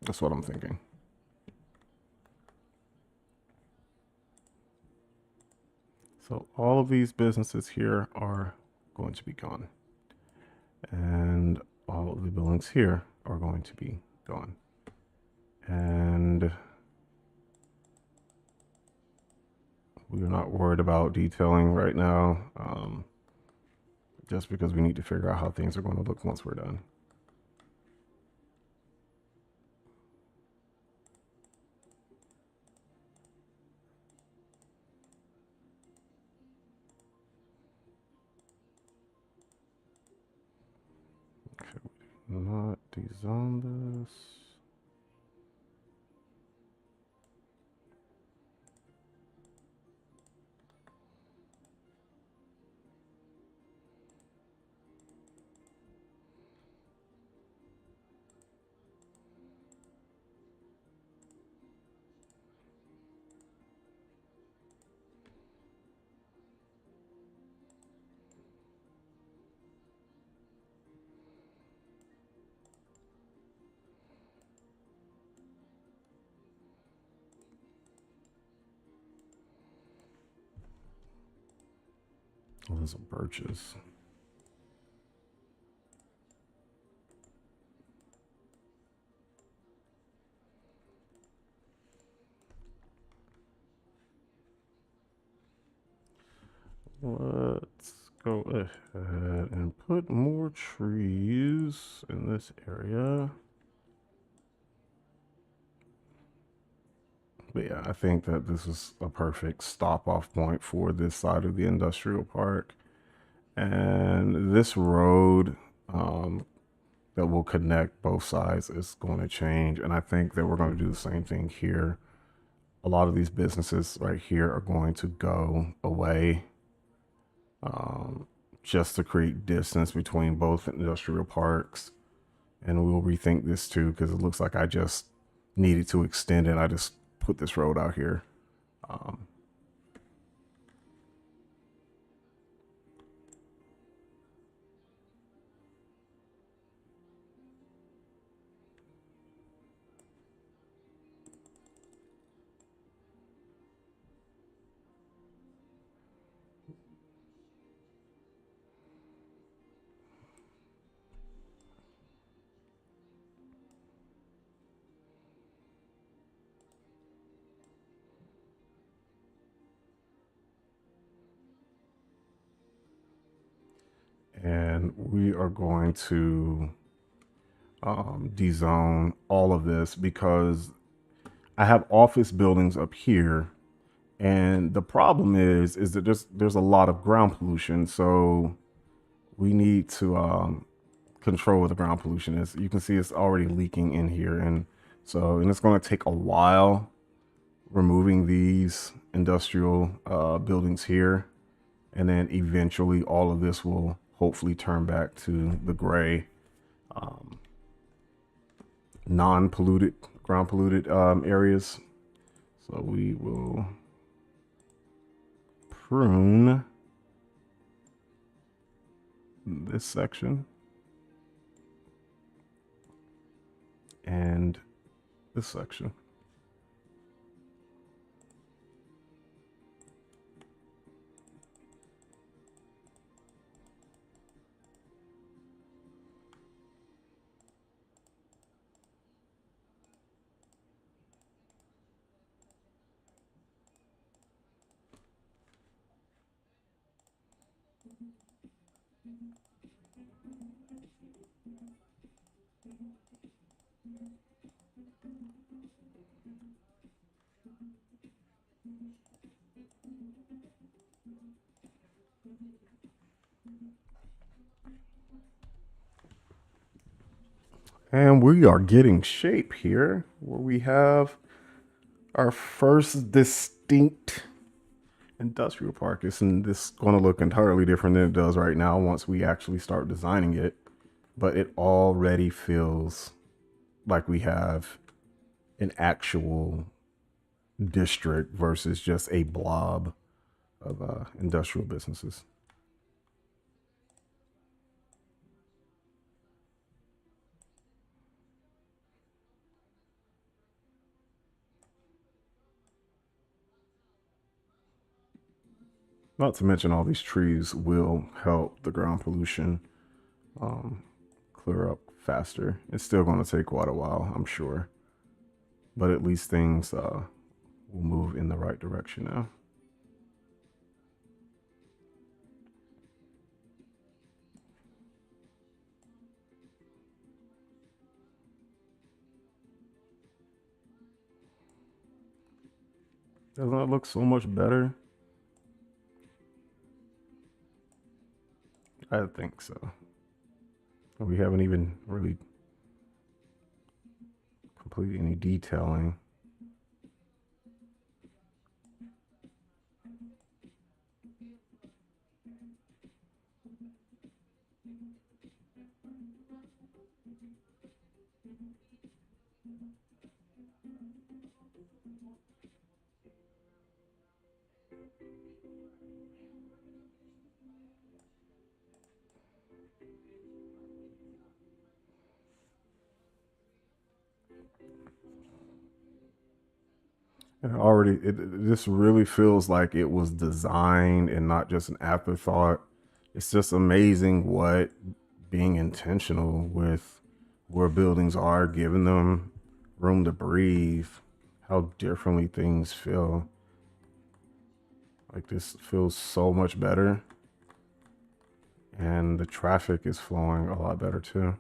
[SPEAKER 1] That's what I'm thinking. So all of these businesses here are going to be gone. And all of the buildings here are going to be gone. And we are not worried about detailing right now, just because we need to figure out how things are going to look once we're done. Those are birches. Let's go ahead and put more trees in this area. But yeah, I think that this is a perfect stop off point for this side of the industrial park. And this road that will connect both sides is going to change. And I think that we're going to do the same thing here. A lot of these businesses right here are going to go away just to create distance between both industrial parks. And we will rethink this too, because it looks like I just needed to extend it. I just put this road out here. And we are going to dezone all of this because I have office buildings up here, and the problem is that there's a lot of ground pollution. So we need to control where the ground pollution is. You can see it's already leaking in here, and it's going to take a while removing these industrial buildings here, and then eventually all of this will hopefully turn back to the gray, non-polluted, ground polluted areas. So we will prune this section and this section. And we are getting shape here where we have our first distinct industrial park. This is going to look entirely different than it does right now once we actually start designing it. But it already feels like we have an actual district versus just a blob of industrial businesses. Not to mention all these trees will help the ground pollution clear up faster. It's still going to take quite a while, I'm sure. But at least things will move in the right direction now. Doesn't that look so much better? I think so. We haven't even really completed any detailing. This really feels like it was designed and not just an afterthought. It's just amazing what being intentional with where buildings are, giving them room to breathe, how differently things feel. Like this feels so much better. And the traffic is flowing a lot better too.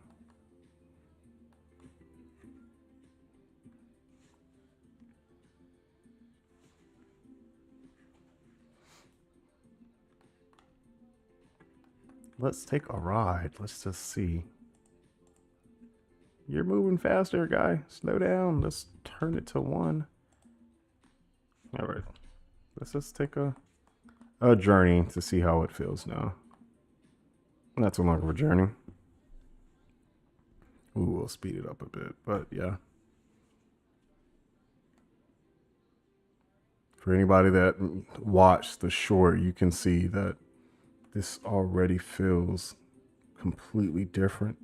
[SPEAKER 1] Let's take a ride. Let's just see. You're moving faster, guy. Slow down. Let's turn it to 1. All right. Let's just take a journey to see how it feels now. Not too long of a journey. Ooh, we'll speed it up a bit, but yeah. For anybody that watched the short, you can see that this already feels completely different.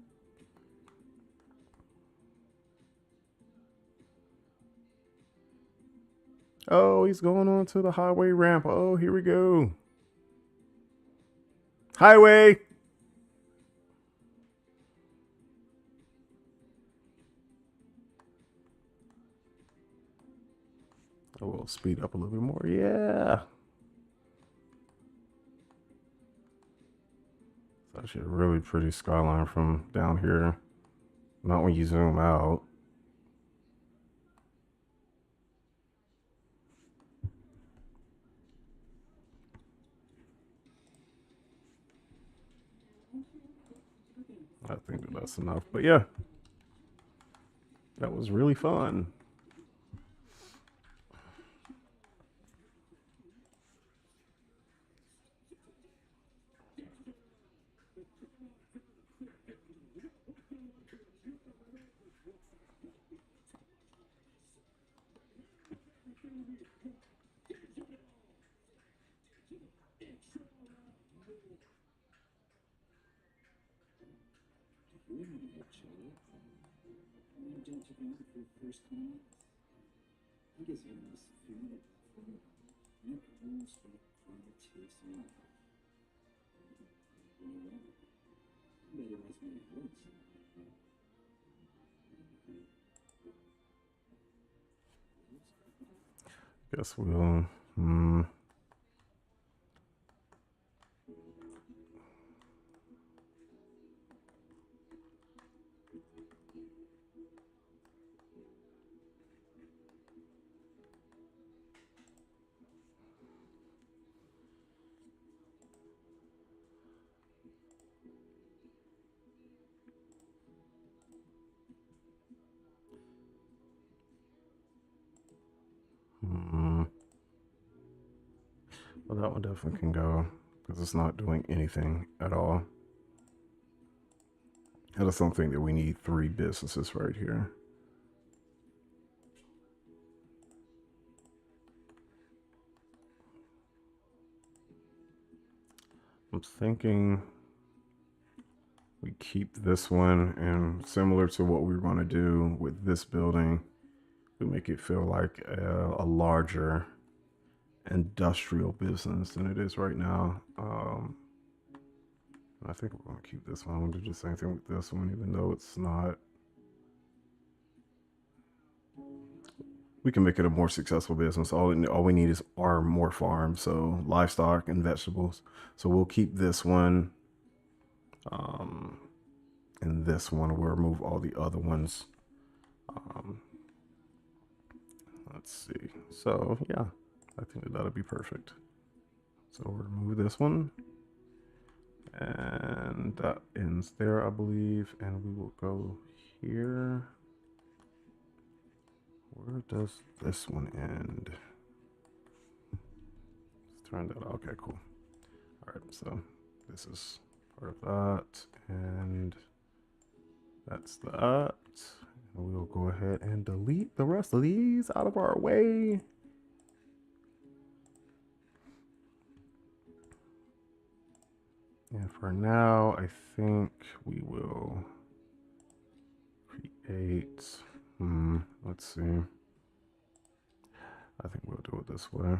[SPEAKER 1] Oh, he's going on to the highway ramp. Oh, here we go. Highway. Oh, we'll speed up a little bit more. Yeah. It's actually a really pretty skyline from down here. Not when you zoom out. I think that's enough. But yeah, that was really fun. Guess we'll. Well, that one definitely can go because it's not doing anything at all. I just don't think that we need 3 businesses right here. I'm thinking we keep this one, and similar to what we were going to do with this building, we make it feel like a larger industrial business than it is right now. I think we're going to keep this one. I'm going to do the same thing with this one, even though it's not. We can make it a more successful business. All we need are more farms, so livestock and vegetables. So we'll keep this one. And this one, we'll remove all the other ones. Let's see. So yeah, I think that'll be perfect. So we'll remove this one. And that ends there, I believe. And we will go here. Where does this one end? Let's turn that. Okay, cool. All right, so this is part of that, and that's that. And we'll go ahead and delete the rest of these out of our way. And for now, I think we will create. Let's see. I think we'll do it this way.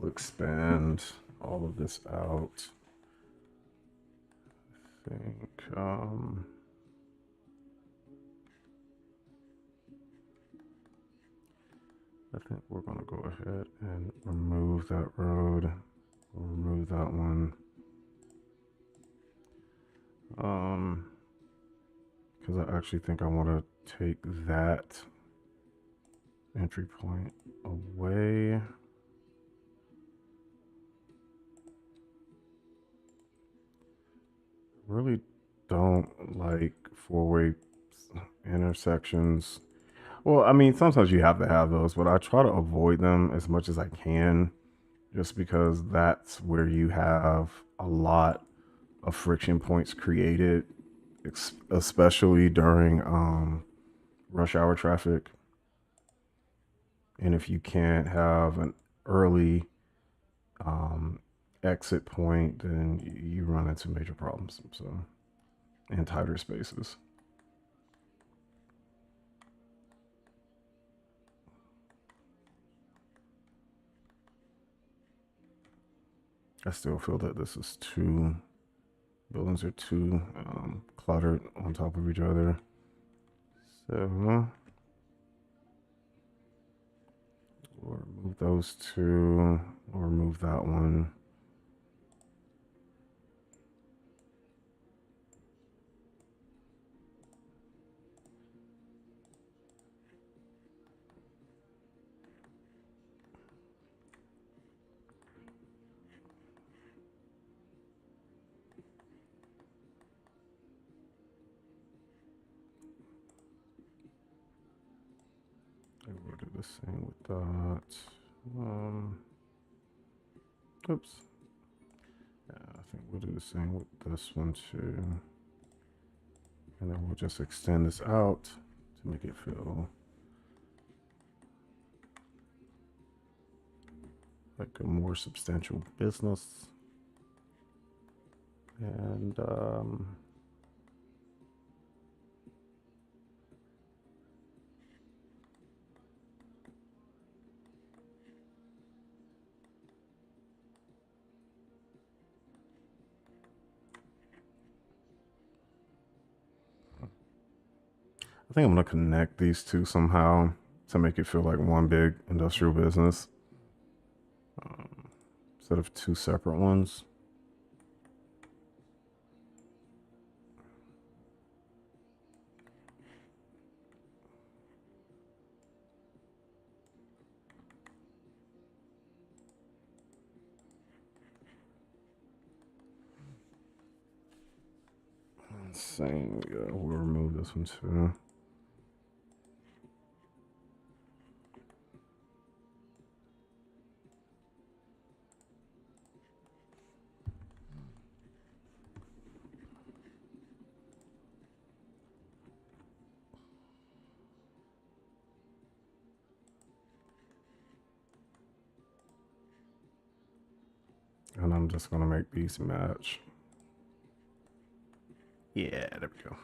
[SPEAKER 1] will expand all of this out. I think we're going to go ahead and remove that road. We'll remove that one. Because I actually think I want to take that entry point away. Really don't like four-way intersections. Well, I mean, sometimes you have to have those, but I try to avoid them as much as I can, just because that's where you have a lot of friction points created, especially during rush hour traffic. And if you can't have an early exit point, then you run into major problems. So, and tighter spaces. I still feel that this is too, buildings are too cluttered on top of each other. So we'll remove those two, we'll remove that one. We'll do the same with that. Oops. Yeah, I think we'll do the same with this one too. And then we'll just extend this out to make it feel like a more substantial business. And I think I'm gonna connect these two somehow to make it feel like one big industrial business instead of two separate ones. Same, yeah, we'll remove this one too. And I'm just gonna make these match. Yeah, there we go.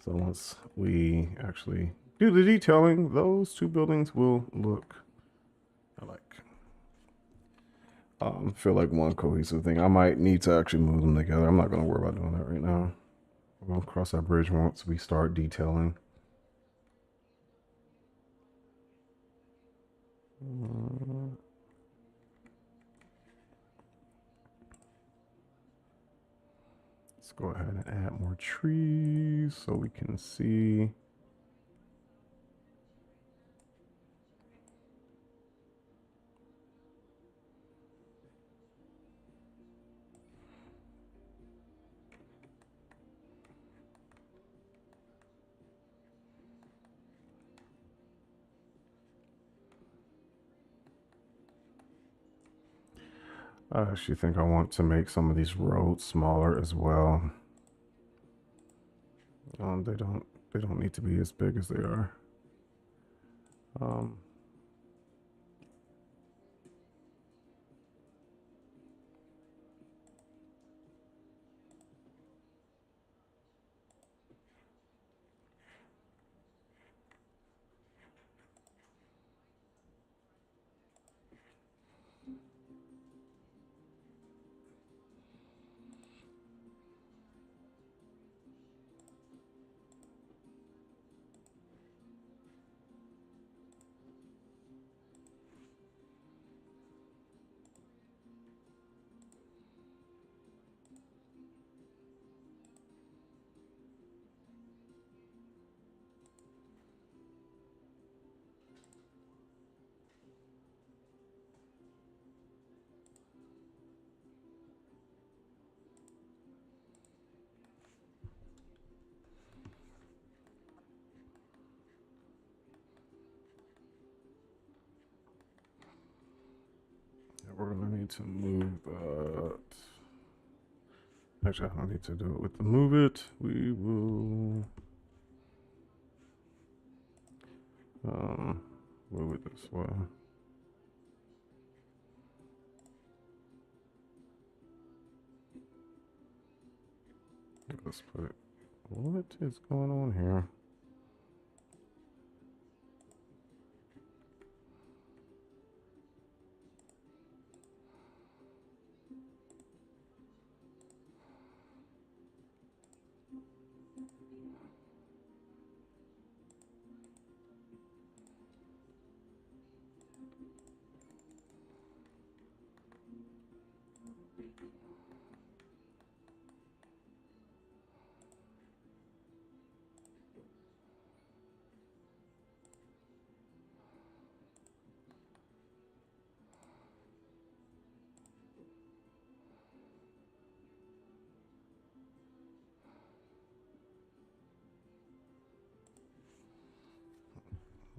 [SPEAKER 1] So once we actually do the detailing, those two buildings will look like feel like one cohesive thing. I might need to actually move them together. I'm not gonna worry about doing that right now. We're gonna cross that bridge once we start detailing. Let's go ahead and add more trees so we can see. I actually think I want to make some of these roads smaller as well. They don't need to be as big as they are. we're gonna need to move that. Actually, I don't need to do it with the move it. We will move it this way. Let's put it. What is going on here?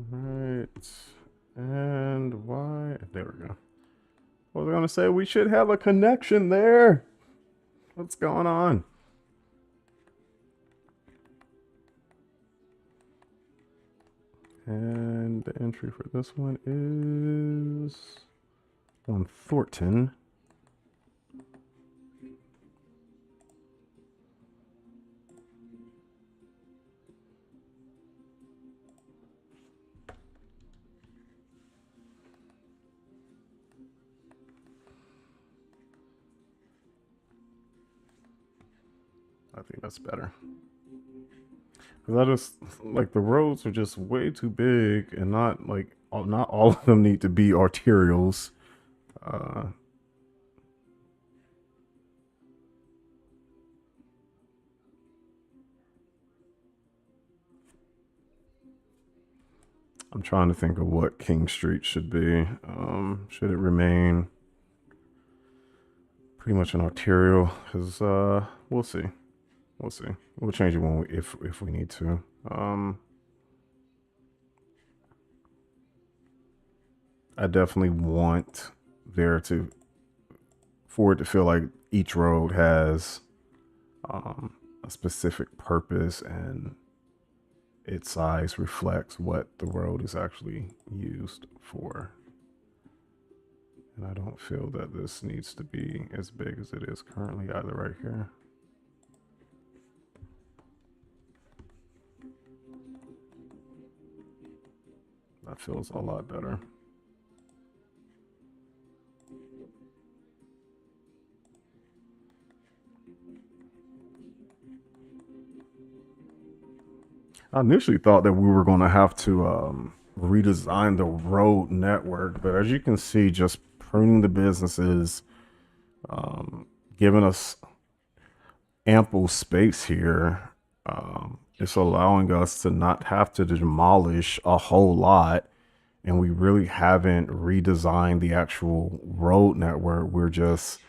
[SPEAKER 1] Right. And why? There we go. What was I gonna say? We should have a connection there. What's going on? And the entry for this one is on Thornton. I think that's better. Because I just, like, the roads are just way too big and not, like, not all of them need to be arterials. I'm trying to think of what King Street should be. Should it remain pretty much an arterial? Because we'll see. We'll see. We'll change it when if we need to. I definitely want for it to feel like each road has a specific purpose and its size reflects what the road is actually used for. And I don't feel that this needs to be as big as it is currently either right here. That feels a lot better. I initially thought that we were going to have to redesign the road network, but as you can see, just pruning the businesses, giving us ample space here, it's allowing us to not have to demolish a whole lot. And we really haven't redesigned the actual road network. We're just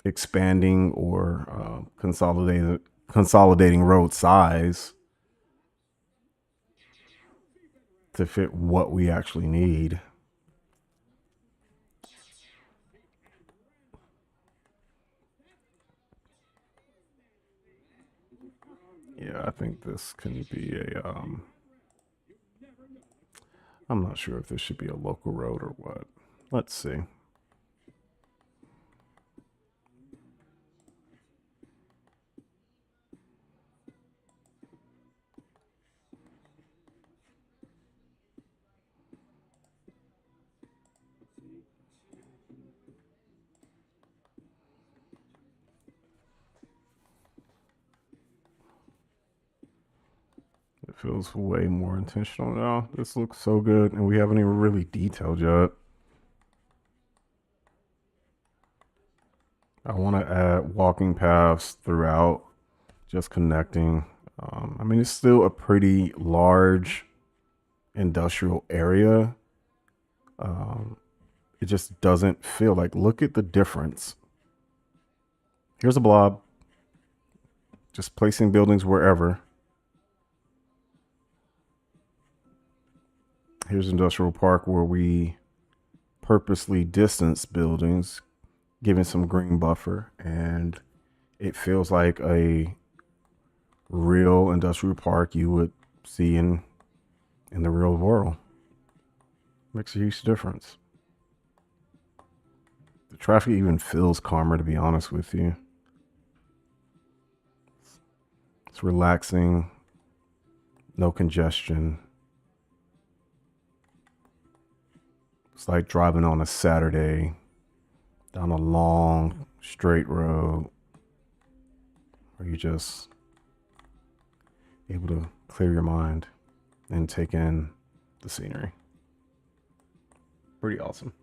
[SPEAKER 1] expanding or consolidating road size to fit what we actually need. Yeah, I think this can be a I'm not sure if this should be a local road or what. Let's see. It feels way more intentional now. This looks so good, and we haven't even really detailed yet. I want to add walking paths throughout, just connecting. I mean, it's still a pretty large industrial area. It just doesn't feel like, look at the difference. Here's a blob, just placing buildings wherever. Here's industrial park where we purposely distanced buildings, giving some green buffer, and it feels like a real industrial park you would see in the real world. Makes a huge difference. The traffic even feels calmer, to be honest with you. It's relaxing, no congestion. It's like driving on a Saturday down a long, straight road where you're just able to clear your mind and take in the scenery. Pretty awesome.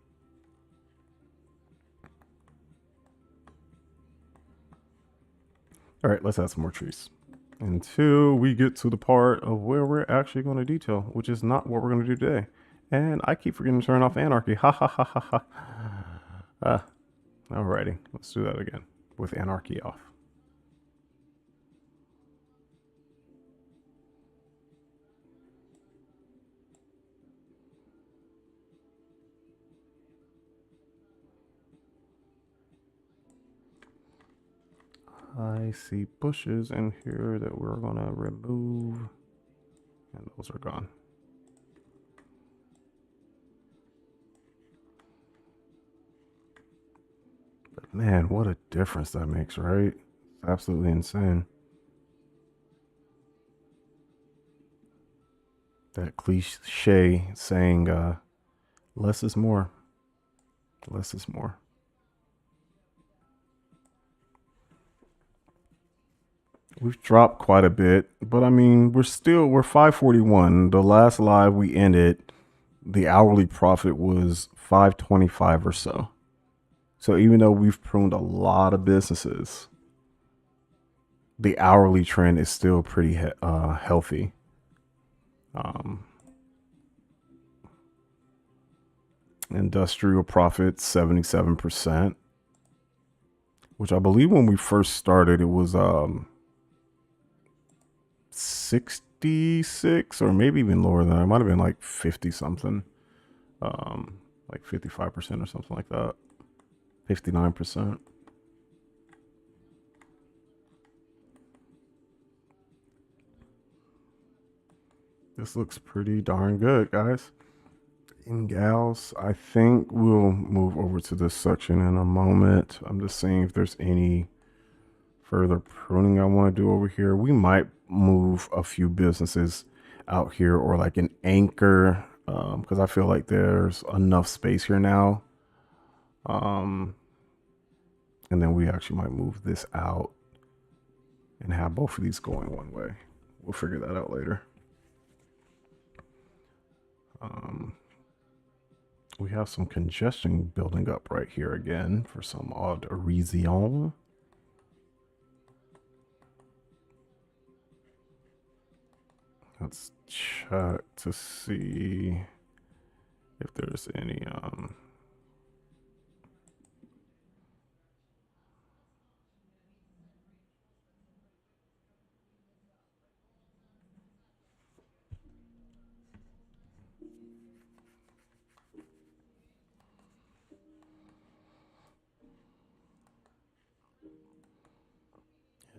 [SPEAKER 1] All right, let's add some more trees until we get to the part of where we're actually going to detail, which is not what we're going to do today. And I keep forgetting to turn off anarchy. Ha ha ha ha ha. Alrighty, let's do that again with anarchy off. I see bushes in here that we're gonna remove, and those are gone. But man, what a difference that makes, right? It's absolutely insane. That cliche saying, less is more. Less is more. We've dropped quite a bit, but I mean, we're 541. The last live we ended, the hourly profit was 525 or so. So even though we've pruned a lot of businesses, the hourly trend is still pretty healthy. Industrial profit 77%, which I believe when we first started it was 66 or maybe even lower than that. It might have been like 50 something, like 55% or something like that, 59%. This looks pretty darn good, guys and gals. I think we'll move over to this section in a moment. I'm just seeing if there's any further pruning I want to do over here. We might move a few businesses out here or like an anchor, because I feel like there's enough space here now. And then we actually might move this out and have both of these going one way. We'll figure that out later. We have some congestion building up right here again for some odd reason. Let's check to see if there's any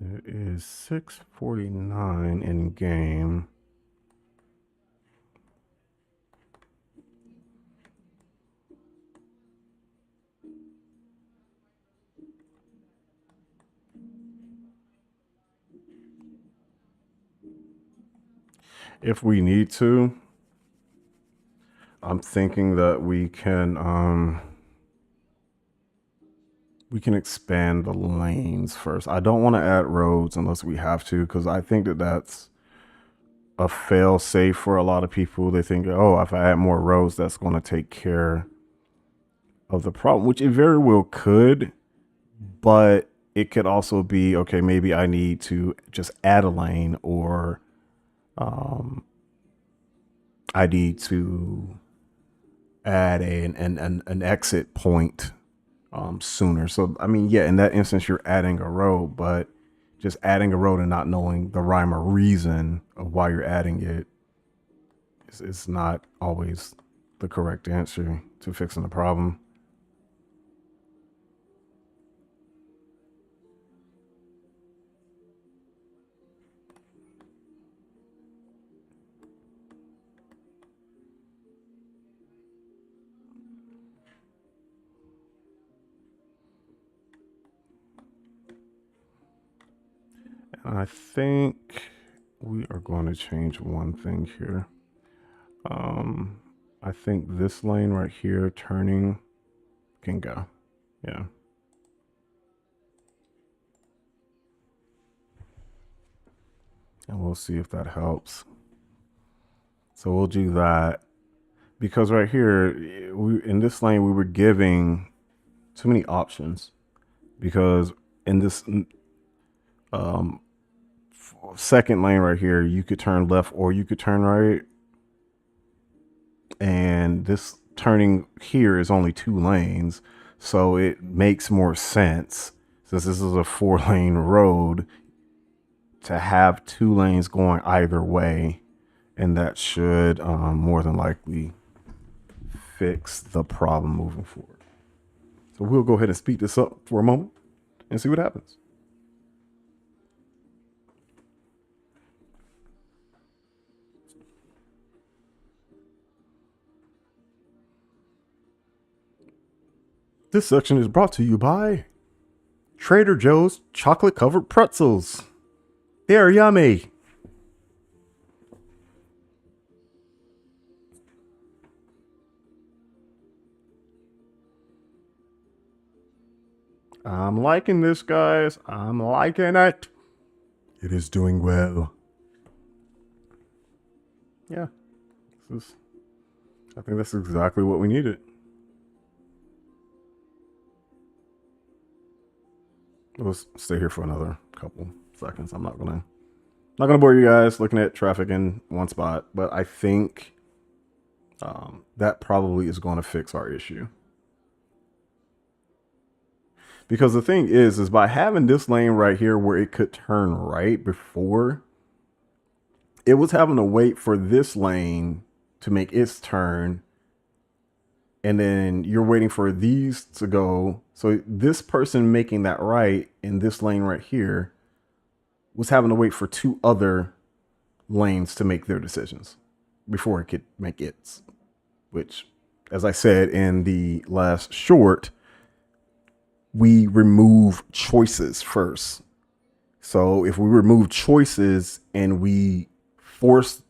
[SPEAKER 1] it is 6:49 in game. If we need to, I'm thinking that we can expand the lanes first. I don't want to add roads unless we have to, because I think that that's a fail safe for a lot of people. They think, oh, if I add more roads, that's going to take care of the problem, which it very well could, but it could also be, okay, maybe I need to just add a lane, or I need to add an exit point sooner. So, I mean, yeah, in that instance, you're adding a road, but just adding a road and not knowing the rhyme or reason of why you're adding it is not always the correct answer to fixing the problem. And I think we are going to change one thing here. I think this lane right here, turning, can go. Yeah. And we'll see if that helps. So we'll do that. Because right here, in this lane, we were giving too many options. Because in this second lane right here, you could turn left or you could turn right. And this turning here is only 2 lanes, so it makes more sense, since this is a 4-lane road, to have 2 lanes going either way, and that should more than likely fix the problem moving forward. So we'll go ahead and speed this up for a moment and see what happens. This section is brought to you by Trader Joe's chocolate covered pretzels. They're yummy. I'm liking this, guys. I'm liking it. It is doing well. Yeah. I think that's exactly what we needed. We'll stay here for another couple seconds. I'm not gonna bore you guys looking at traffic in one spot, but I think that probably is going to fix our issue. Because the thing is by having this lane right here where it could turn right before, it was having to wait for this lane to make its turn. And then you're waiting for these to go. So this person making that right in this lane right here was having to wait for 2 other lanes to make their decisions before it could make its. Which, as I said in the last short, we remove choices first. So if we remove choices and we force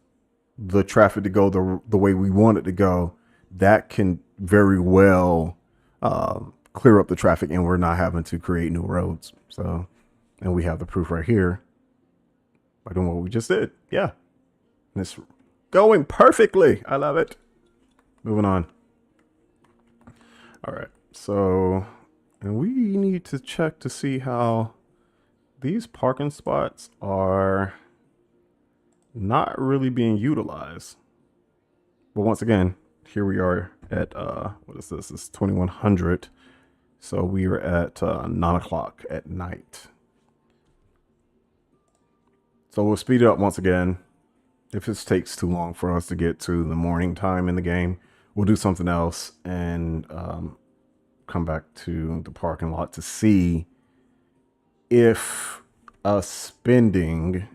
[SPEAKER 1] the traffic to go the way we want it to go, that can very well clear up the traffic, and we're not having to create new roads. So, and we have the proof right here by doing what we just did. Yeah. And it's going perfectly. I love it. Moving on. All right. So, and we need to check to see how these parking spots are not really being utilized. But once again, here we are at, what is this? It's 2100. So we are at 9 o'clock at night. So we'll speed it up once again. If this takes too long for us to get to the morning time in the game, we'll do something else and come back to the parking lot to see if us spending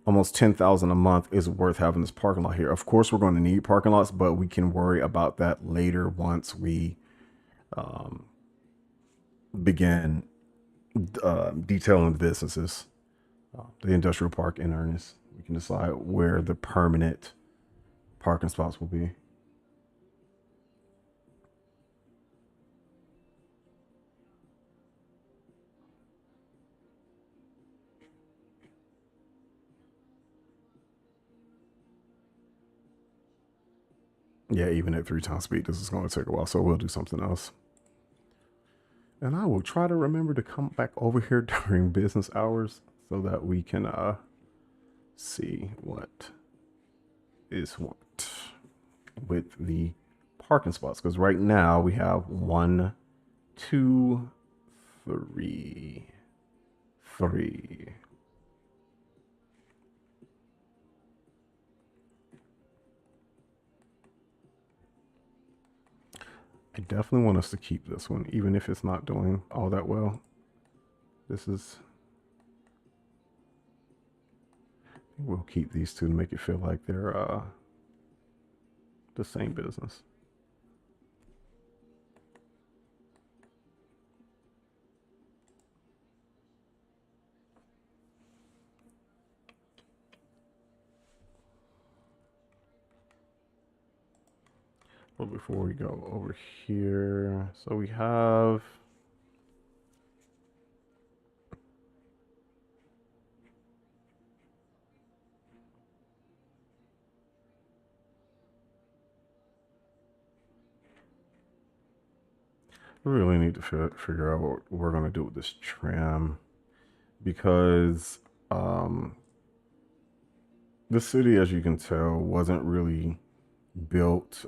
[SPEAKER 1] almost $10,000 a month is worth having this parking lot here. Of course, we're going to need parking lots, but we can worry about that later once we begin detailing the businesses, the industrial park in earnest. We can decide where the permanent parking spots will be. Yeah, even at 3 times speed, this is going to take a while, so we'll do something else. And I will try to remember to come back over here during business hours so that we can see what is what with the parking spots. Because right now we have 1, 2, 3. I definitely want us to keep this one, even if it's not doing all that well. We'll keep these two to make it feel like they're the same business. Well, before we go over here, so we have we really need to figure out what we're going to do with this trim, because the city, as you can tell, wasn't really built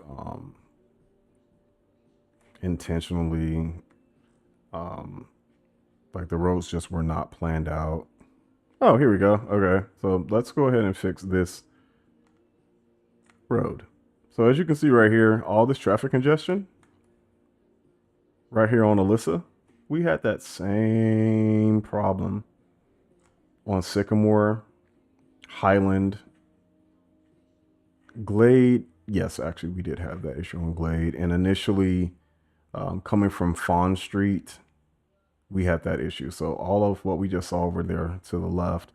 [SPEAKER 1] intentionally. Like the roads just were not planned out. Oh, here we go. Okay, so let's go ahead and fix this road. So as you can see right here, all this traffic congestion right here on Alyssa, we had that same problem on Sycamore, Highland, Glade. Yes, actually, we did have that issue on Glade. And initially, coming from Fawn Street, we had that issue. So all of what we just saw over there to the left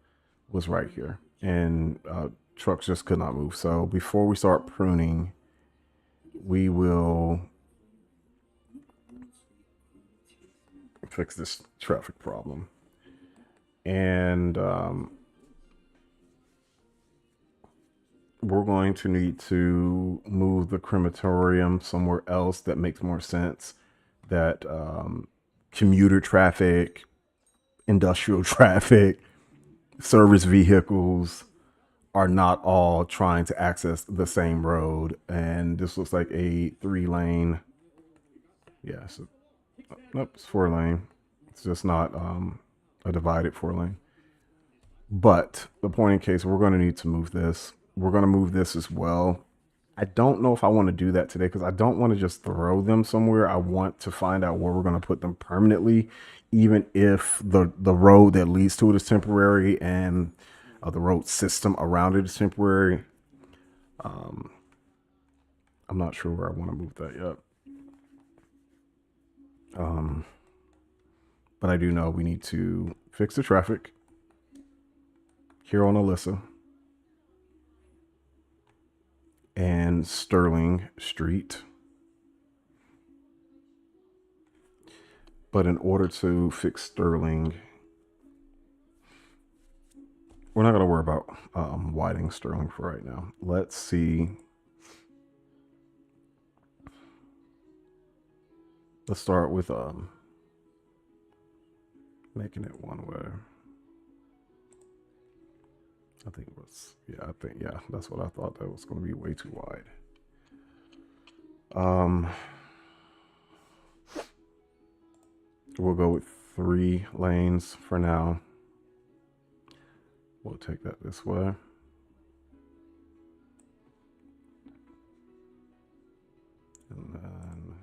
[SPEAKER 1] was right here. And trucks just could not move. So before we start pruning, we will fix this traffic problem. And we're going to need to move the crematorium somewhere else that makes more sense. That commuter traffic, industrial traffic, service vehicles are not all trying to access the same road. And this looks like a 3-lane. Yeah, so, nope, it's 4-lane. It's just not a divided 4-lane. But the point in case, we're going to need to move this. We're going to move this as well. I don't know if I want to do that today because I don't want to just throw them somewhere. I want to find out where we're going to put them permanently, even if the road that leads to it is temporary and the road system around it is temporary. I'm not sure where I want to move that yet. But I do know we need to fix the traffic here on Alyssa and Sterling Street. But in order to fix Sterling, we're not going to worry about widening Sterling for right now. Let's see. Let's start with making it one way. I think it was, yeah, that's what I thought. That was going to be way too wide. We'll go with 3 lanes for now. We'll take that this way. And then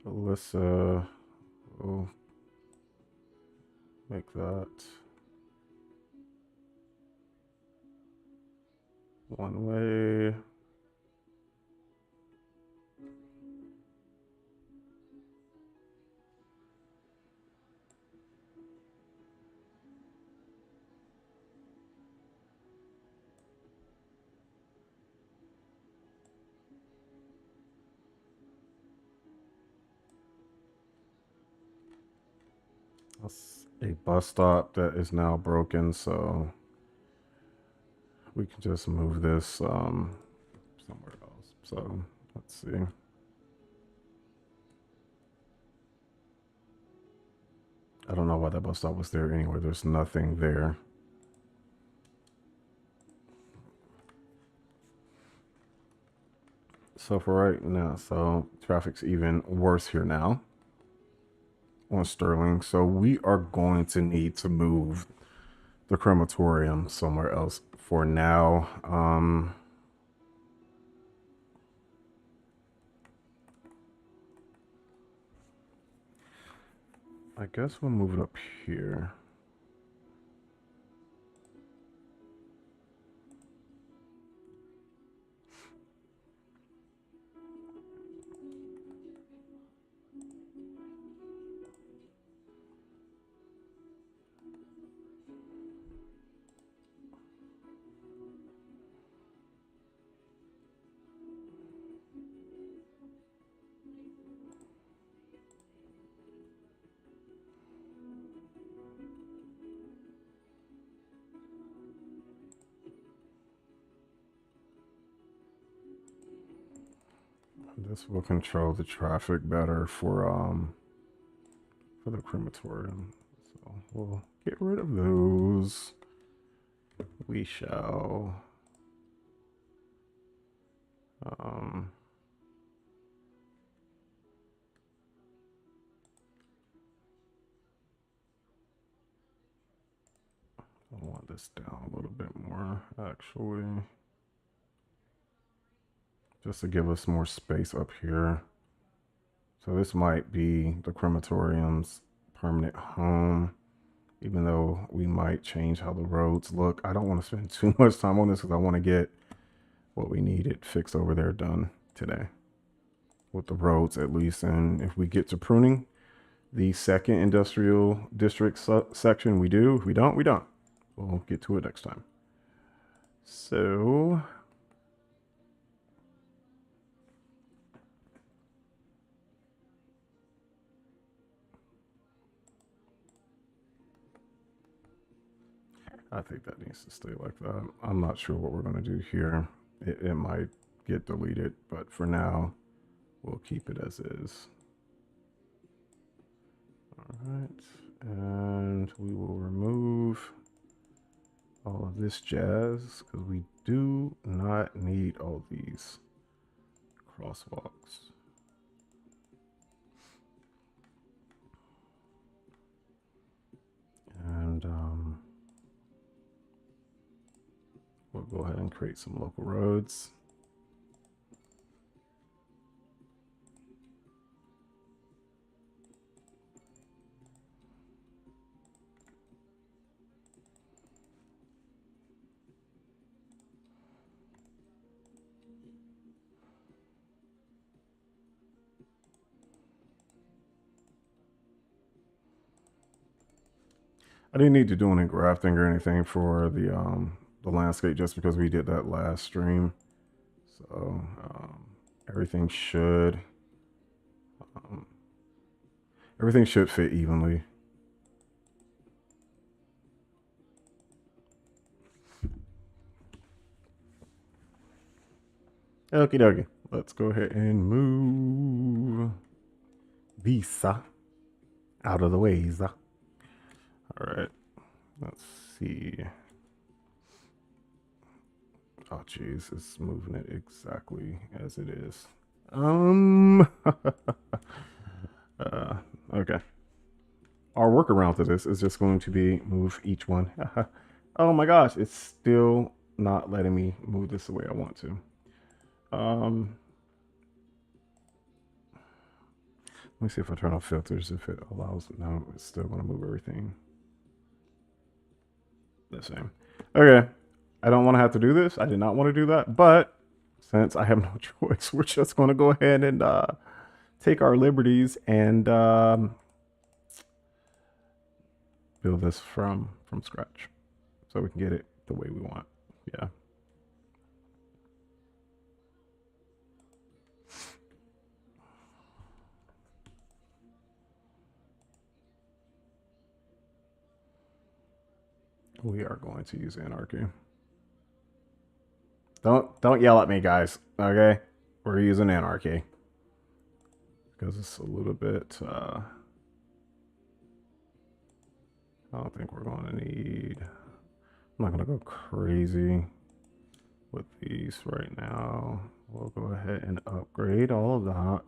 [SPEAKER 1] Alyssa, we'll make that one way. That's a bus stop that is now broken, so we can just move this somewhere else. So let's see. I don't know why that bus stop was there anyway. There's nothing there. So for right now, so traffic's even worse here now on Sterling. So we are going to need to move the crematorium somewhere else for now. I guess we'll move it up here. This will control the traffic better for the crematorium. So we'll get rid of those. We shall I want this down a little bit more actually, just to give us more space up here. So this might be the crematorium's permanent home, even though we might change how the roads look. I don't want to spend too much time on this because I want to get what we needed fixed over there done today with the roads at least. And if we get to pruning the second industrial district section, we do. If we don't, we don't. We'll get to it next time. So I think that needs to stay like that. I'm not sure what we're going to do here. It might get deleted, but for now, we'll keep it as is. All right, and we will remove all of this jazz because we do not need all these crosswalks. And we'll go ahead and create some local roads. I didn't need to do any grafting or anything for the landscape just because we did that last stream. So everything should fit evenly. Okie dokie. Let's go ahead and move Visa out of the ways. All right. Let's see. Oh, geez, it's moving it exactly as it is. Okay. Our workaround to this is just going to be move each one. Oh my gosh, it's still not letting me move this the way I want to. Let me see if I turn off filters, if it allows. No, it's still going to move everything the same. Okay. I don't want to have to do this. I did not want to do that. But since I have no choice, we're just going to go ahead and take our liberties and build this from scratch so we can get it the way we want. Yeah. We are going to use anarchy. Don't yell at me, guys. Okay, we're using anarchy because it's a little bit. I don't think we're going to need. I'm not going to go crazy with these right now. we'll go ahead and upgrade all of that.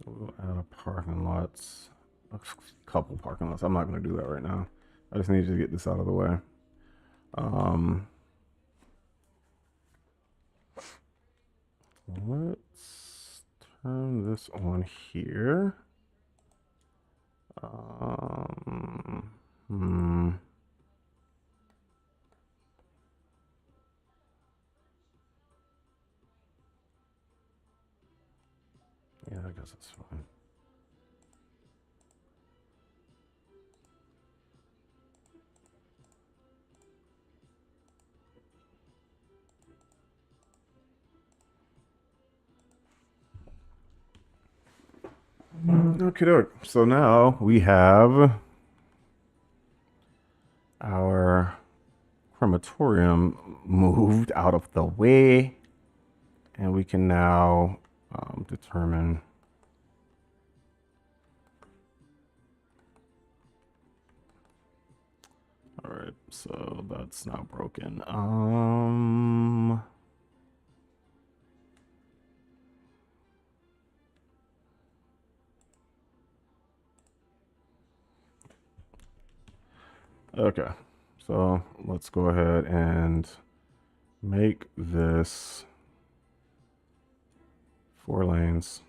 [SPEAKER 1] We'll add a parking lots, a couple parking lots. I'm not going to do that right now. I just need to get this out of the way. Let's turn this on here. Yeah, I guess it's fine. Okay, doke. So now we have our crematorium moved out of the way, and we can now determine all right, so that's now broken. Okay, so let's go ahead and make this 4 lanes.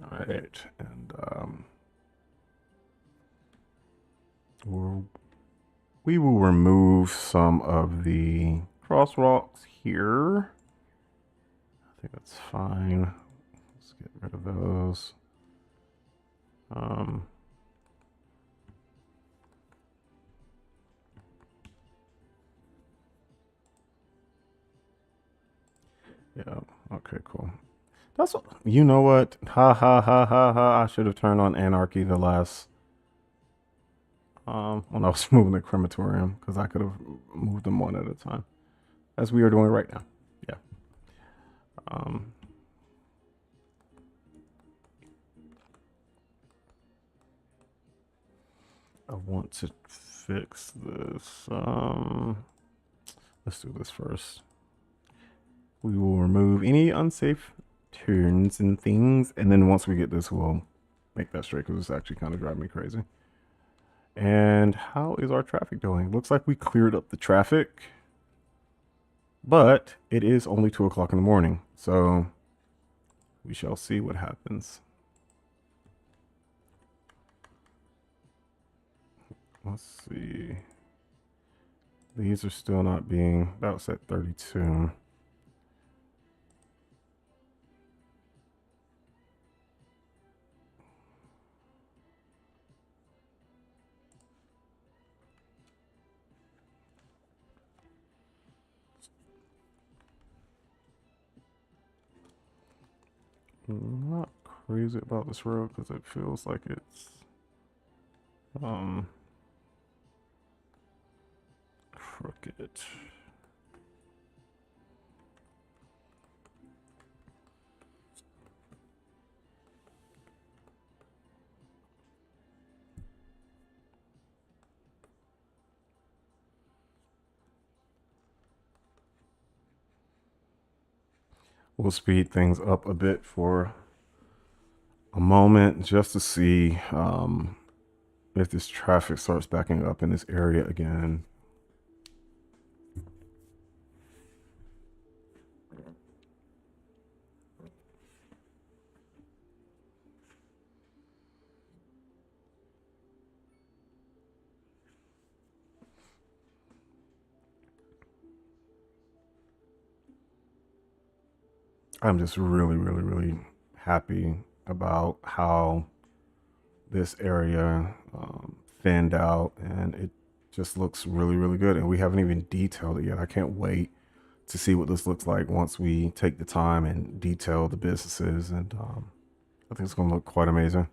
[SPEAKER 1] All right, and we will remove some of the crosswalks here. I think that's fine. Let's get rid of those. Yeah, okay, cool. That's what, you know what? Ha ha ha ha ha. I should have turned on anarchy the last when I was moving the crematorium, because I could have moved them one at a time, as we are doing right now. Yeah. I want to fix this. Let's do this first. We will remove any unsafe turns and things, and then once we get this, we'll make that straight, because it's actually kind of driving me crazy. And how is our traffic doing? Looks like we cleared up the traffic, but it is only 2 o'clock in the morning, so we shall see what happens. Let's see. These are still not being, that's at 32. I'm not crazy about this road because it feels like it's crooked. We'll speed things up a bit for a moment just to see if this traffic starts backing up in this area again. I'm just really, really, really happy about how this area thinned out, and it just looks really, really good. And we haven't even detailed it yet. I can't wait to see what this looks like once we take the time and detail the businesses. And I think it's going to look quite amazing.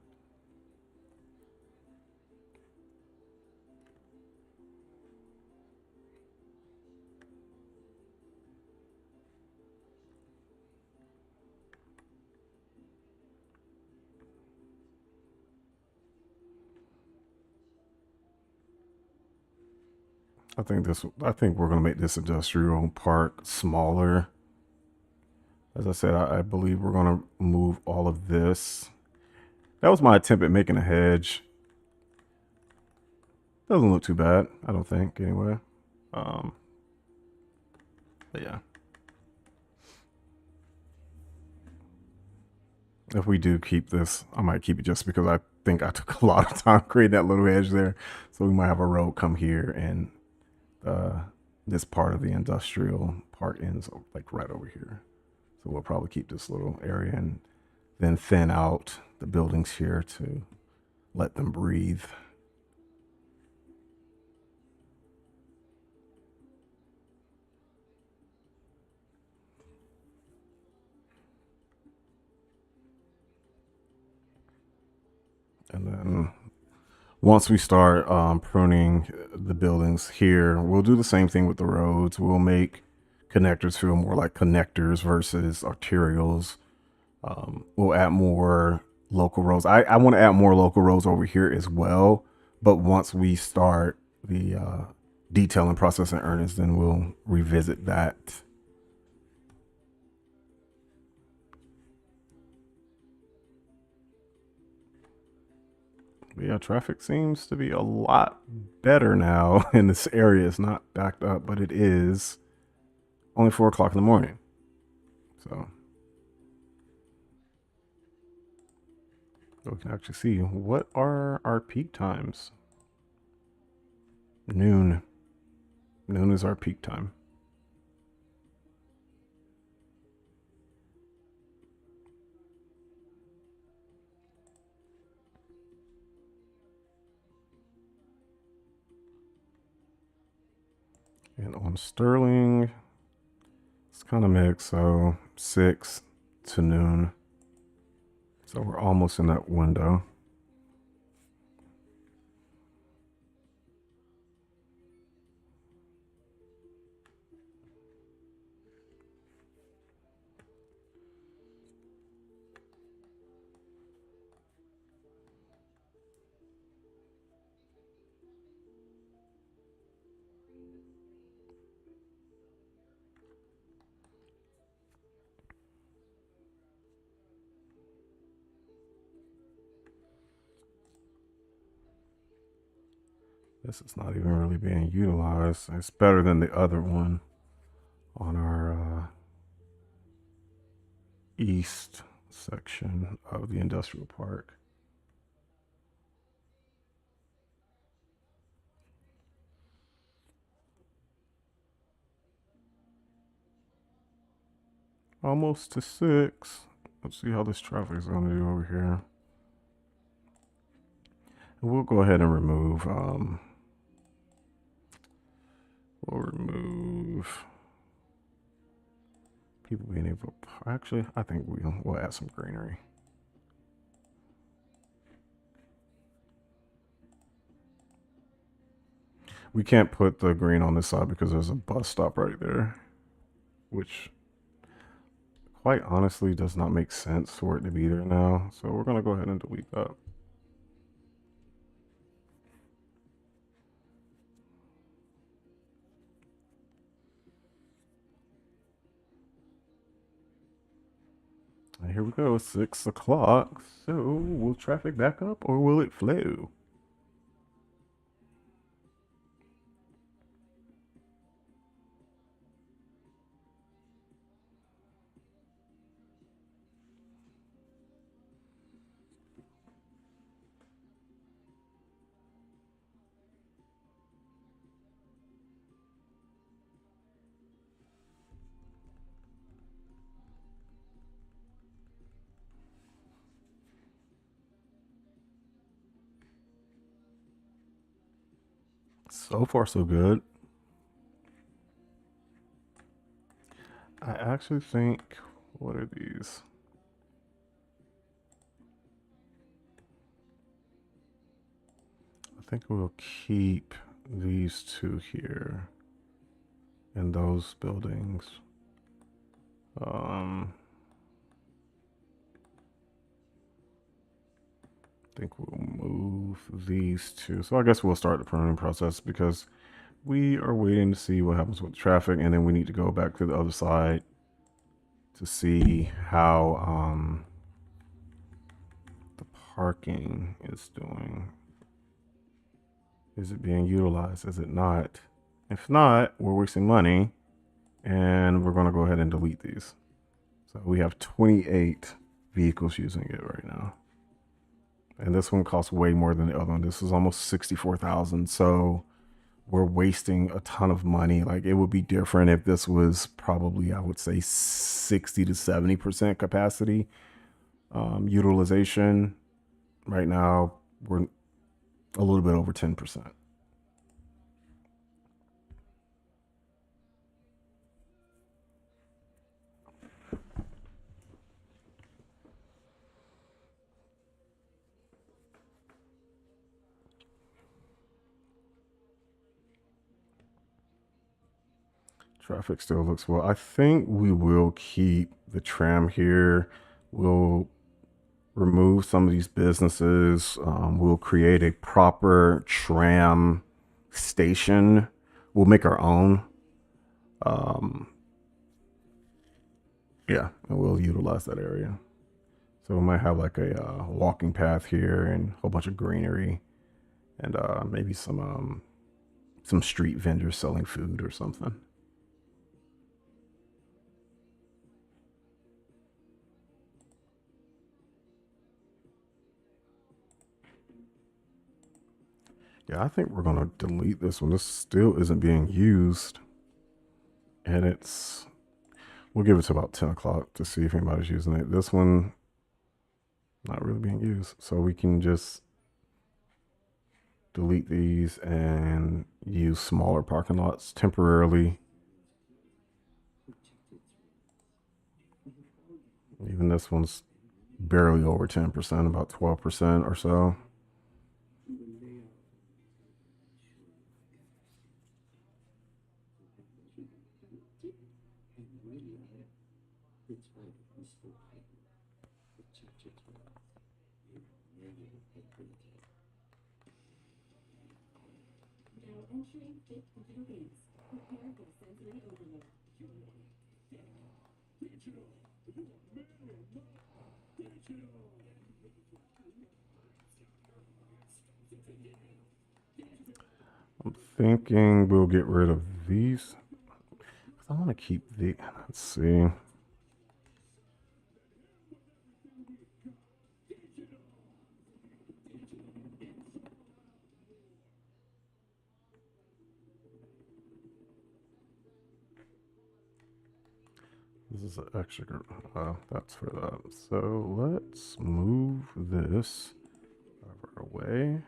[SPEAKER 1] I think we're going to make this industrial park smaller. As I said, I believe we're going to move all of this. That was my attempt at making a hedge. Doesn't look too bad, I don't think, anyway. But yeah. If we do keep this, I might keep it just because I think I took a lot of time creating that little edge there. So we might have a road come here and this part of the industrial part ends like right over here. So we'll probably keep this little area and then thin out the buildings here to let them breathe. And then once we start pruning the buildings here, we'll do the same thing with the roads. We'll make connectors feel more like connectors versus arterials. We'll add more local roads. I want to add more local roads over here as well. But once we start the detailing process in earnest, then we'll revisit that. But yeah, traffic seems to be a lot better now in this area. It's not backed up, but it is only 4 o'clock in the morning. So we can actually see what are our peak times. Noon. Noon is our peak time. And on Sterling, it's kind of mixed. So 6 to noon. So we're almost in that window. This is not even really being utilized. It's better than the other one on our east section of the industrial park. Almost to 6. Let's see how this traffic is going to do over here. And we'll go ahead and remove. We'll remove people being able to. Actually, I think we'll add some greenery. We can't put the green on this side because there's a bus stop right there, which quite honestly does not make sense for it to be there now. So we're going to go ahead and delete that. And here we go, 6 o'clock. So will traffic back up or will it flow? So far, so good. actually think, what are these? I think we'll keep these two here in those buildings. I think we'll move these two. So I guess we'll start the pruning process because we are waiting to see what happens with traffic, and then we need to go back to the other side to see how the parking is doing. Is it being utilized? Is it not? If not, we're wasting money, and we're going to go ahead and delete these. So we have 28 vehicles using it right now. And this one costs way more than the other one. This is almost 64,000. So we're wasting a ton of money. Like, it would be different if this was probably, I would say, 60 to 70% capacity utilization. Right now, we're a little bit over 10%. Traffic still looks well. I think we will keep the tram here. We'll remove some of these businesses. We'll create a proper tram station. We'll make our own. Yeah, and we'll utilize that area. So we might have like a walking path here and a whole bunch of greenery, and maybe some street vendors selling food or something. Yeah, I think we're gonna delete this one. This still isn't being used, and we'll give it to about 10 o'clock to see if anybody's using it. This one not really being used, so we can just delete these and use smaller parking lots temporarily. Even this one's barely over 10%, about 12% or so. I'm thinking we'll get rid of these. I want to keep the, let's see. This is an extra, that's for that. So let's move this over away.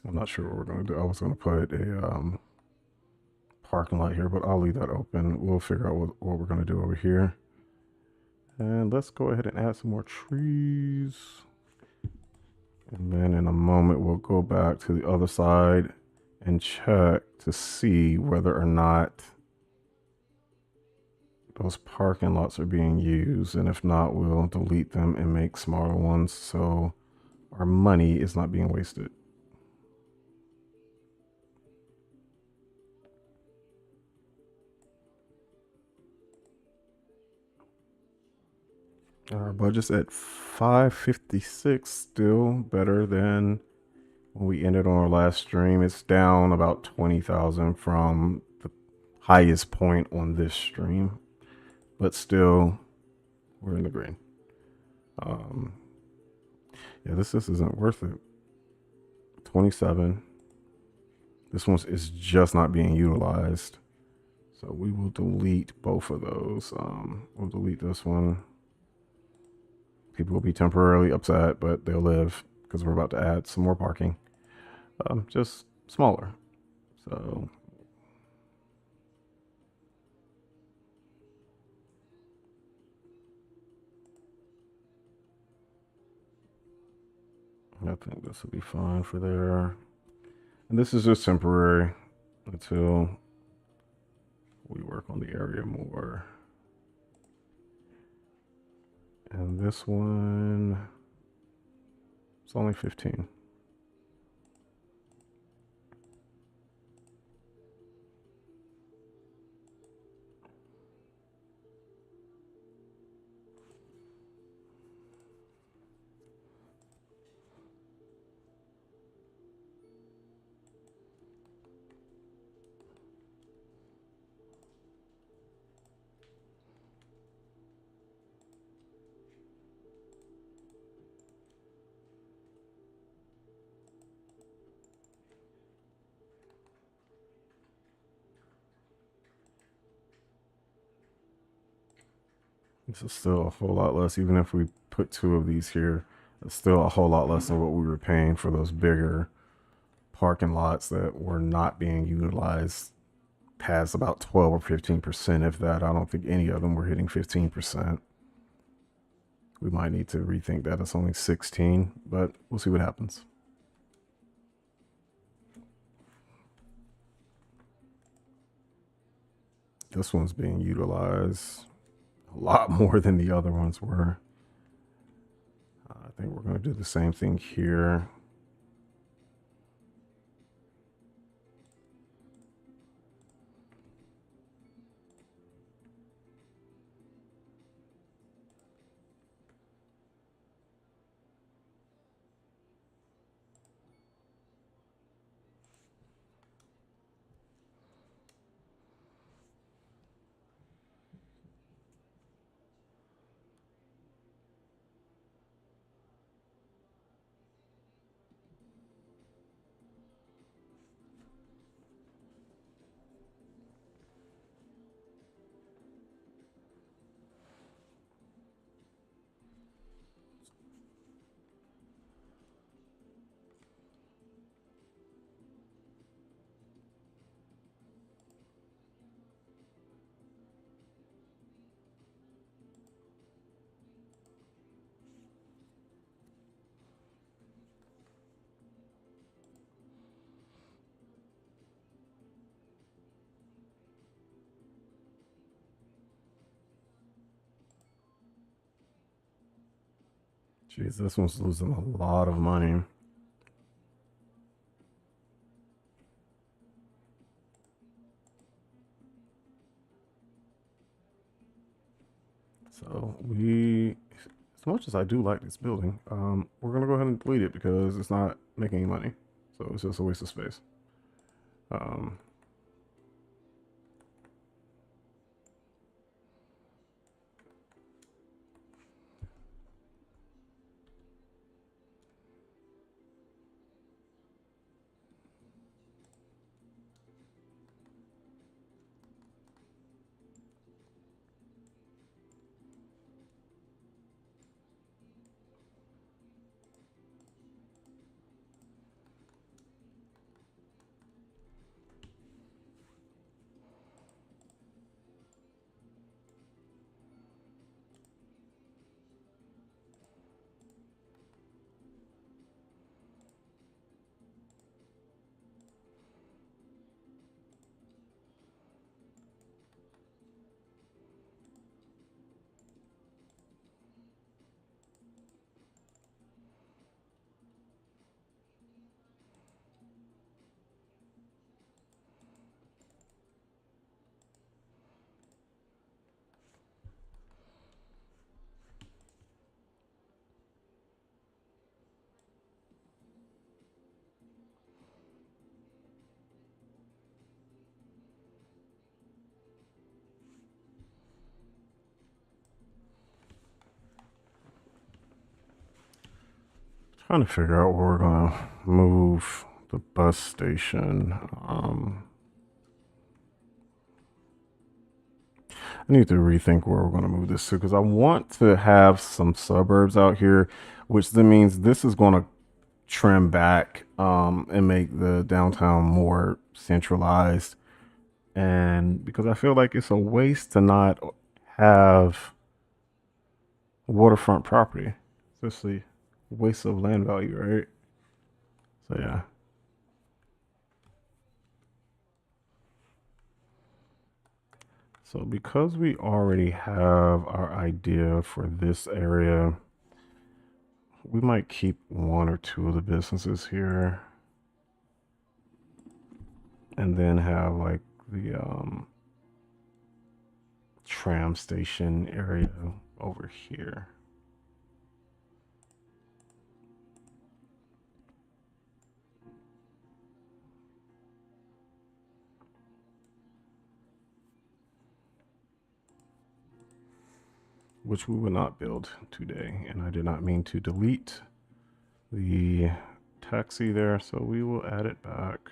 [SPEAKER 1] I'm not sure what we're going to do. I was going to put a parking lot here, but I'll leave that open. We'll figure out what we're going to do over here. And let's go ahead and add some more trees. And then in a moment, we'll go back to the other side and check to see whether or not those parking lots are being used. And if not, we'll delete them and make smaller ones so our money is not being wasted. Our budget's at 556, still better than when we ended on our last stream. It's down about 20,000 from the highest point on this stream, but still we're in the green. Yeah, this isn't worth it. 27. This one is just not being utilized. So we will delete both of those. We'll delete this one. People will be temporarily upset, but they'll live because we're about to add some more parking. Just smaller. So I think this will be fine for there. And this is just temporary until we work on the area more. And this one, it's only 15. This is still a whole lot less. Even if we put 2 of these here, it's still a whole lot less than what we were paying for those bigger parking lots that were not being utilized past about 12 or 15%, if that. I don't think any of them were hitting 15%. We might need to rethink that. It's only 16, but we'll see what happens. This one's being utilized a lot more than the other ones were. I think we're going to do the same thing here. Jeez, this one's losing a lot of money. So as much as I do like this building, we're gonna go ahead and delete it because it's not making any money. So it's just a waste of space. Trying to figure out where we're gonna move the bus station. I need to rethink where we're going to move this to because I want to have some suburbs out here, which then means this is going to trim back and make the downtown more centralized. And because I feel like it's a waste to not have waterfront property, especially waste of land value, right? So yeah. So because we already have our idea for this area, we might keep one or two of the businesses here and then have like the tram station area over here. Which we will not build today. And I did not mean to delete the taxi there, so we will add it back.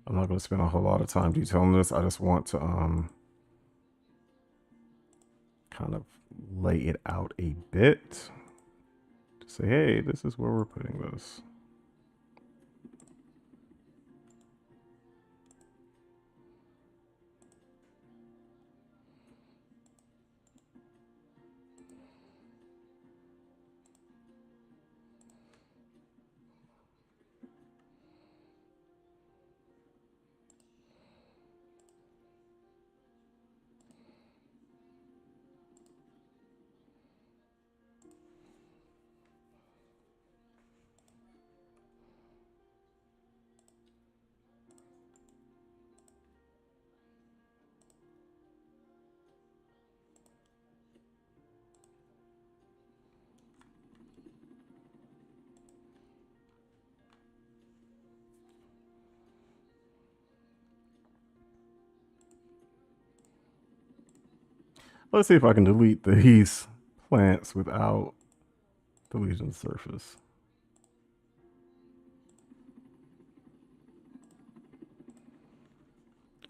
[SPEAKER 1] I'm not going to spend a whole lot of time detailing this. I just want to kind of lay it out a bit to say, hey, this is where we're putting this. Let's see if I can delete these plants without deleting the surface.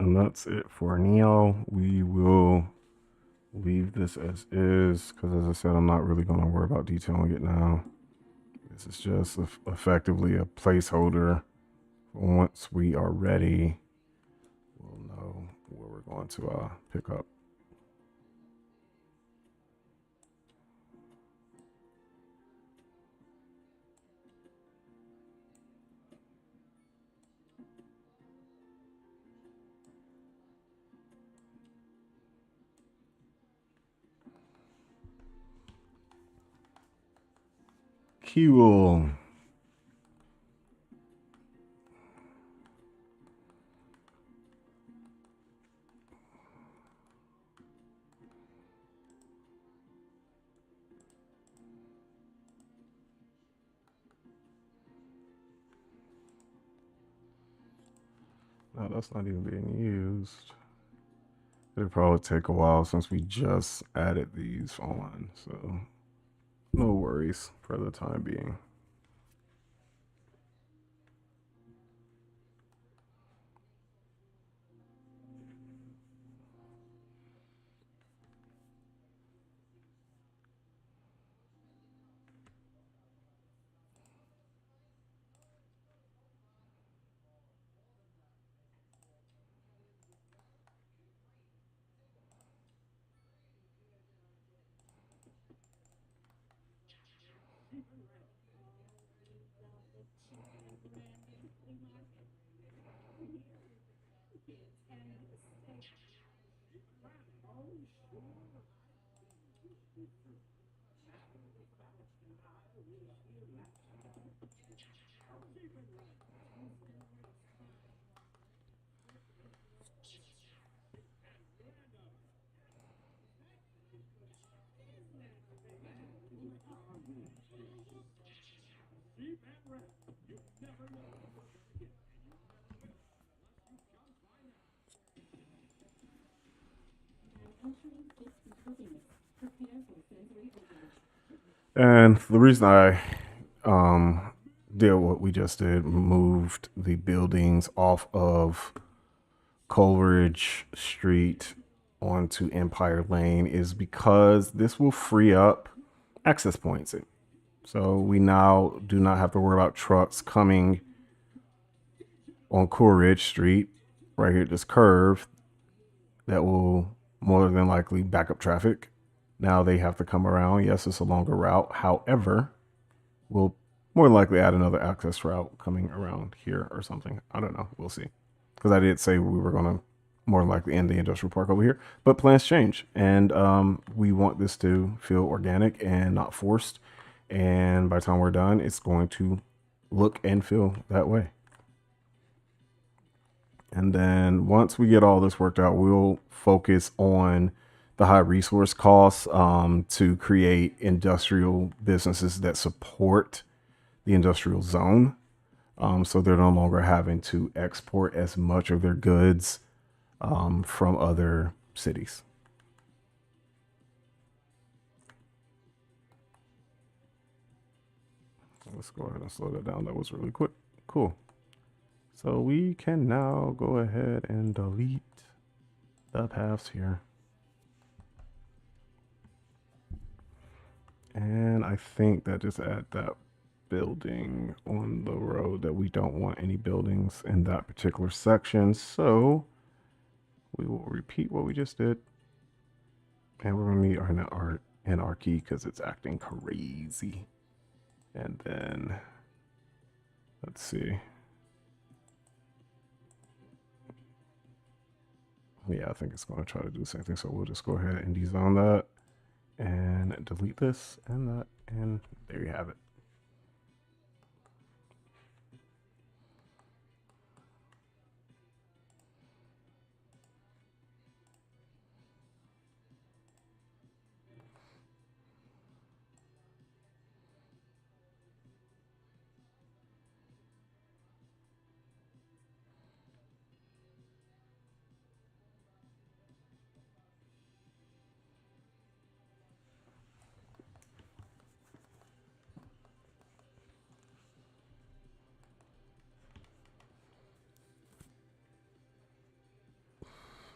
[SPEAKER 1] And that's it for Neo. We will leave this as is because, as I said, I'm not really going to worry about detailing it now. This is just effectively a placeholder. Once we are ready, we'll know where we're going to pick up. Cool. No, that's not even being used. It'll probably take a while since we just added these on, so no worries for the time being. And the reason I um, did what we just did, moved the buildings off of Coleridge Street onto Empire Lane, is because this will free up access points. So we now do not have to worry about trucks coming on Coleridge Street right here at this curve that will more than likely back up traffic. Now they have to come around. Yes, it's a longer route. However, we'll more than likely add another access route coming around here or something. I don't know. We'll see. Because I did say we were going to more than likely end the industrial park over here. But plans change. And we want this to feel organic and not forced. And by the time we're done, it's going to look and feel that way. And then once we get all this worked out, we'll focus on the high resource costs to create industrial businesses that support the industrial zone. So they're no longer having to export as much of their goods from other cities. Let's go ahead and slow that down. That was really quick. Cool. So we can now go ahead and delete the paths here. And I think that just add that building on the road that we don't want any buildings in that particular section. So we will repeat what we just did. And we're going to need our anarchy because it's acting crazy. And then let's see. Yeah, I think it's going to try to do the same thing. So we'll just go ahead and dezone that and delete this and that. And there you have it.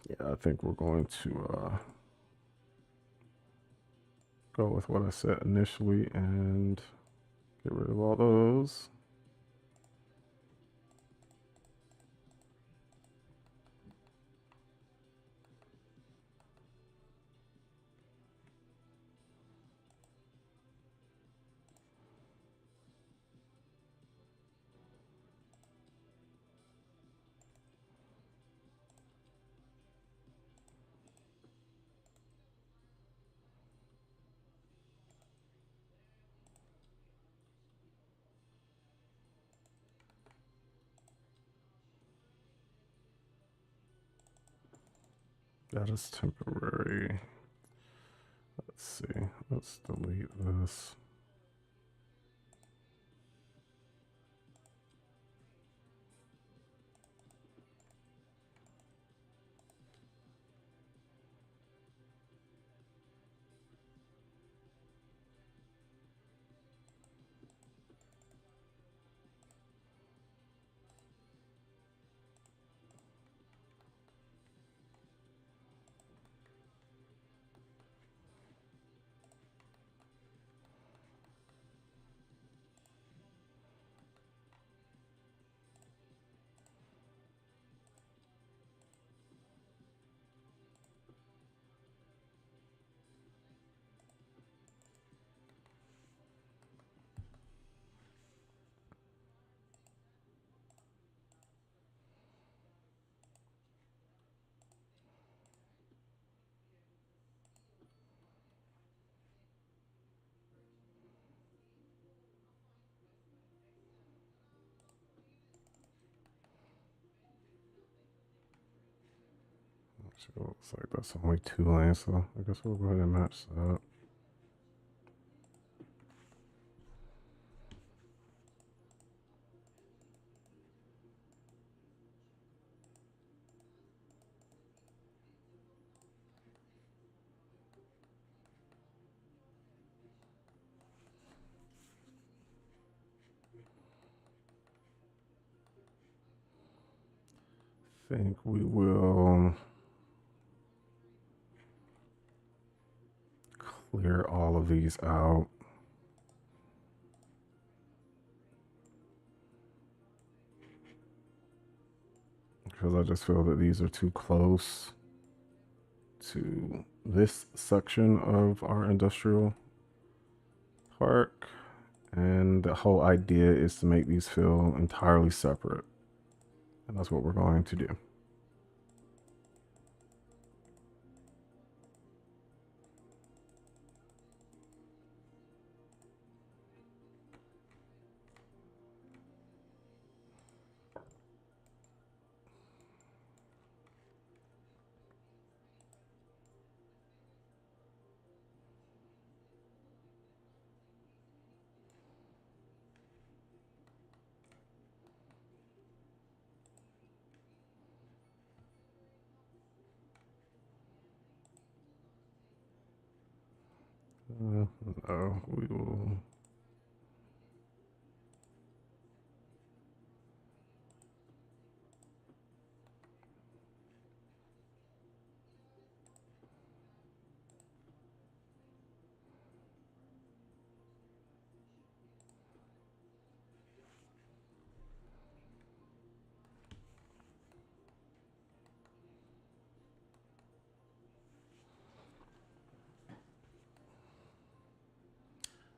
[SPEAKER 1] Yeah, I think we're going to go with what I said initially and get rid of all those. That is temporary. Let's see. Let's delete this. So it looks like that's only 2 lanes, so I guess we'll go ahead and match that. think we will clear all of these out. Because I just feel that these are too close to this section of our industrial park. And the whole idea is to make these feel entirely separate. And that's what we're going to do. No, we will.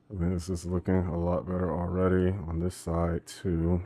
[SPEAKER 1] I mean, this is looking a lot better already on this side too.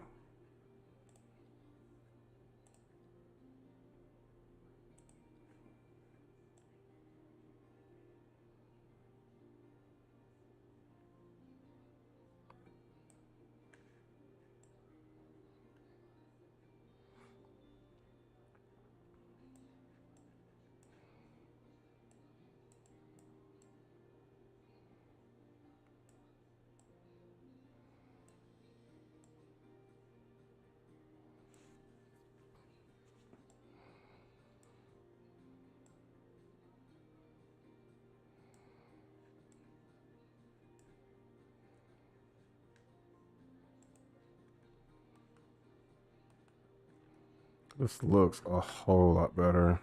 [SPEAKER 1] This looks a whole lot better.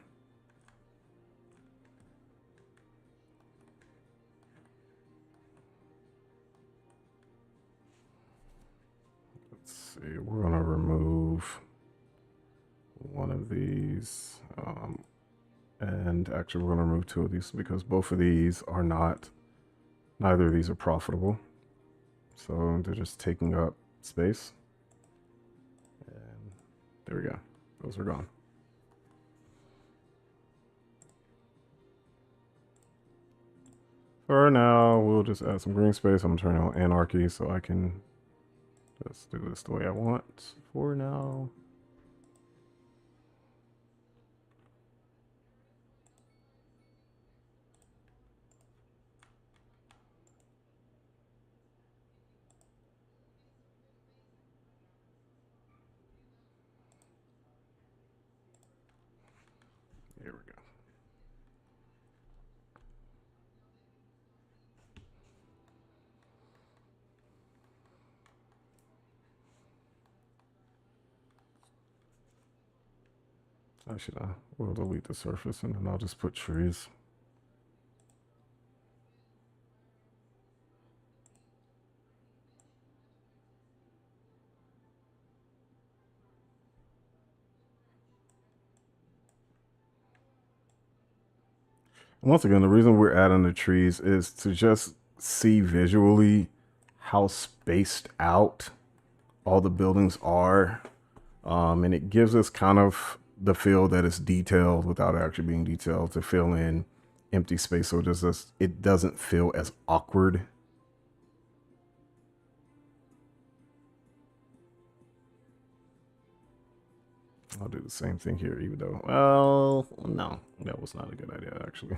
[SPEAKER 1] Let's see, we're gonna remove one of these. And actually we're gonna remove two of these because both of these are not, neither of these are profitable. So they're just taking up space. And there we go. Those are gone. For now, we'll just add some green space. I'm turning on anarchy so I can just do this the way I want for now. Here we go. Actually, we'll delete the surface and then I'll just put trees. Once again, the reason we're adding the trees is to just see visually how spaced out all the buildings are. And it gives us kind of the feel that it's detailed without actually being detailed, to fill in empty space so it doesn't feel as awkward. I'll do the same thing here, even though, well, no, that was not a good idea, actually.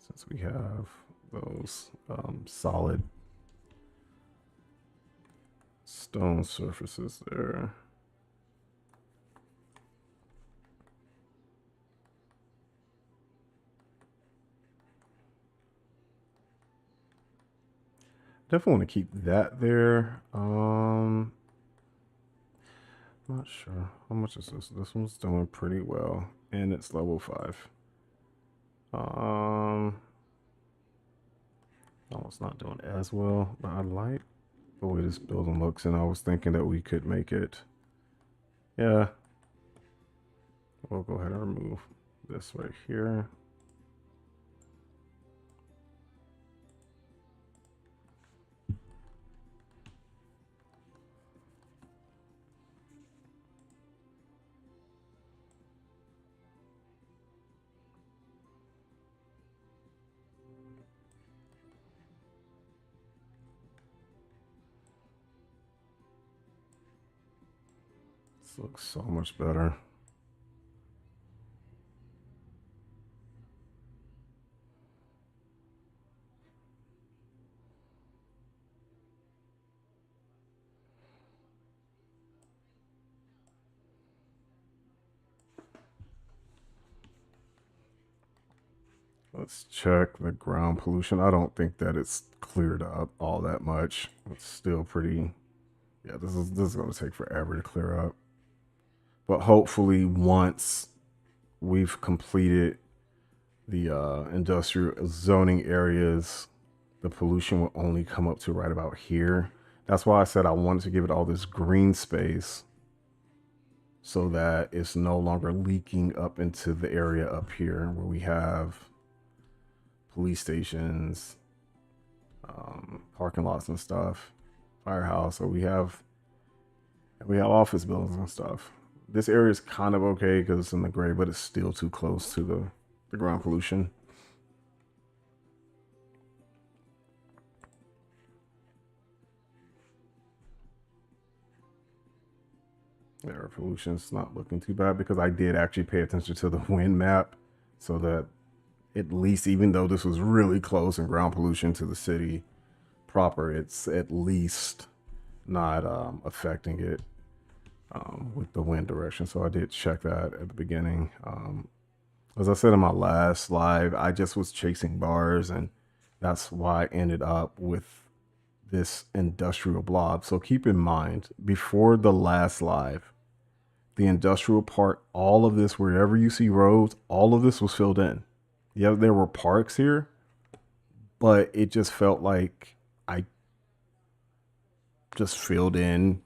[SPEAKER 1] Since we have those solid stone surfaces there. Definitely want to keep that there. Not sure. How much is this? This one's doing pretty well. And it's level 5. No, it's not doing as well, but I like the way this building looks, and I was thinking that we could make it. Yeah. We'll go ahead and remove this right here. This looks so much better. Let's check the ground pollution. I don't think that it's cleared up all that much. It's still pretty. Yeah, this is going to take forever to clear up. But hopefully, once we've completed the industrial zoning areas, the pollution will only come up to right about here. That's why I said I wanted to give it all this green space so that it's no longer leaking up into the area up here where we have police stations, parking lots and stuff, firehouse. So we have office buildings and stuff. This area is kind of okay because it's in the gray, but it's still too close to the ground pollution. Air pollution's not looking too bad because I did actually pay attention to the wind map so that at least, even though this was really close in ground pollution to the city proper, it's at least not affecting it with the wind direction. So I did check that at the beginning. As I said in my last live, I just was chasing bars, and that's why I ended up with this industrial blob. So keep in mind, before the last live, the industrial part, all of this, wherever you see roads, all of this was filled in. Yeah, there were parks here, but it just felt like I just filled in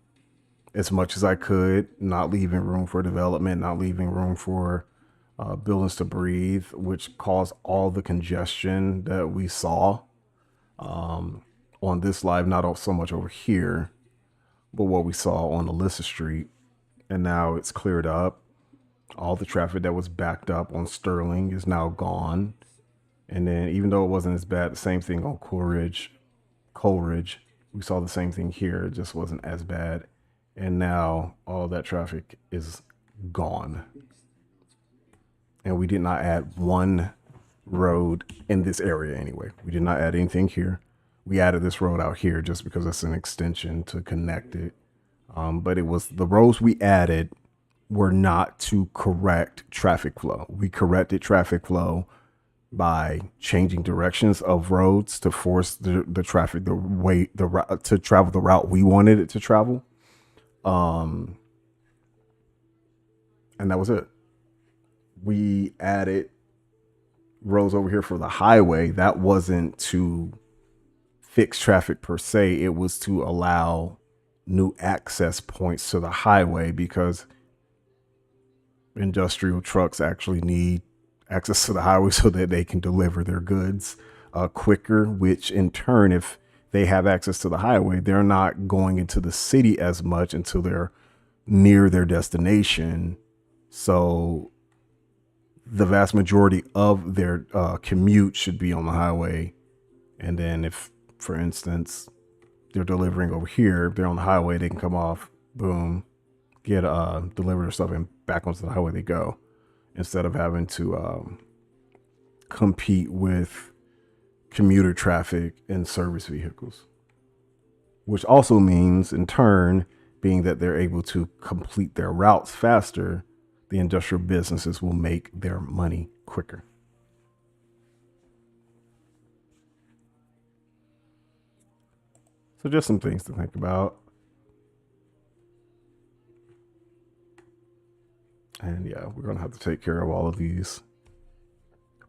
[SPEAKER 1] as much as I could, not leaving room for development, not leaving room for buildings to breathe, which caused all the congestion that we saw on this live, not so much over here, but what we saw on Alyssa Street. And now it's cleared up. All the traffic that was backed up on Sterling is now gone. And then even though it wasn't as bad, the same thing on Coleridge, we saw the same thing here. It just wasn't as bad. And now all that traffic is gone. And we did not add one road in this area anyway. We did not add anything here. We added this road out here just because it's an extension to connect it. But it was the roads we added were not to correct traffic flow. We corrected traffic flow by changing directions of roads to force the traffic the route to travel the route we wanted it to travel. And that was it. We added roads over here for the highway. That wasn't to fix traffic per se. It was to allow new access points to the highway because industrial trucks actually need access to the highway so that they can deliver their goods quicker, which in turn, if they have access to the highway, they're not going into the city as much until they're near their destination. So the vast majority of their commute should be on the highway. And then if, for instance, they're delivering over here, if they're on the highway, they can come off, boom, get deliver their stuff, and back onto the highway they go, instead of having to compete with commuter traffic and service vehicles, which also means in turn, being that they're able to complete their routes faster, the industrial businesses will make their money quicker. So just some things to think about. And yeah, we're going to have to take care of all of these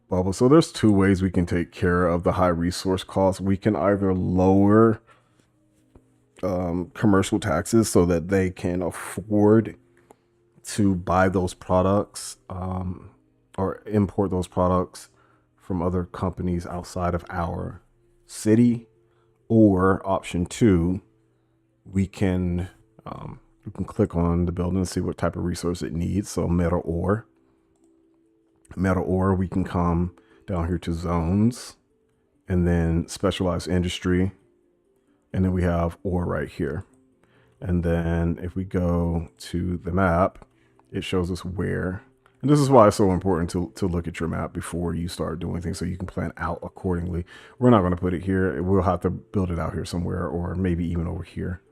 [SPEAKER 1] bubbles. So there's two ways we can take care of the high resource costs. We can either lower commercial taxes so that they can afford to buy those products or import those products from other companies outside of our city. Or option two, we can click on the building and see what type of resource it needs. So metal ore, we can come down here to zones and then specialized industry. And then we have ore right here. And then if we go to the map, it shows us where. And this is why it's so important to look at your map before you start doing things so you can plan out accordingly. We're not going to put it here. We'll have to build it out here somewhere or maybe even over here.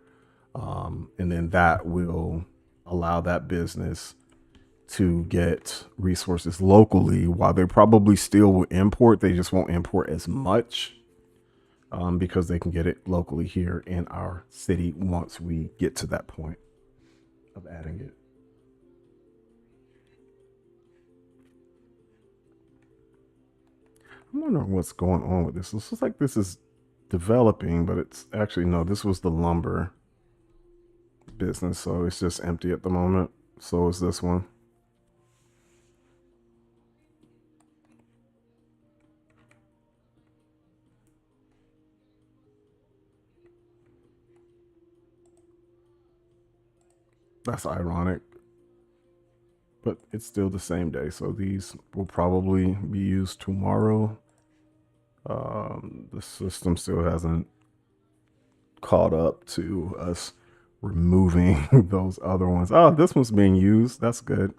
[SPEAKER 1] And then that will allow that business to get resources locally while they probably still will import. They just won't import as much because they can get it locally here in our city once we get to that point of adding it. I'm wondering what's going on with this. This looks like this is developing, but it's actually, no, this was the lumber business. So it's just empty at the moment. So is this one. That's ironic, but it's still the same day. So these will probably be used tomorrow. The system still hasn't caught up to us removing those other ones. Oh, this one's being used. That's good.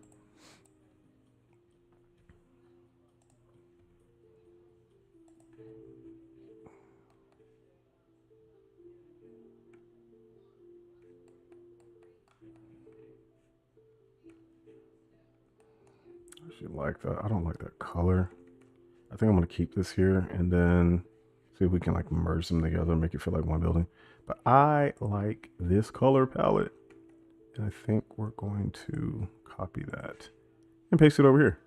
[SPEAKER 1] I should like that. I don't like that color. I think I'm going to keep this here and then see if we can like merge them together and make it feel like one building. But I like this color palette. And I think we're going to copy that and paste it over here.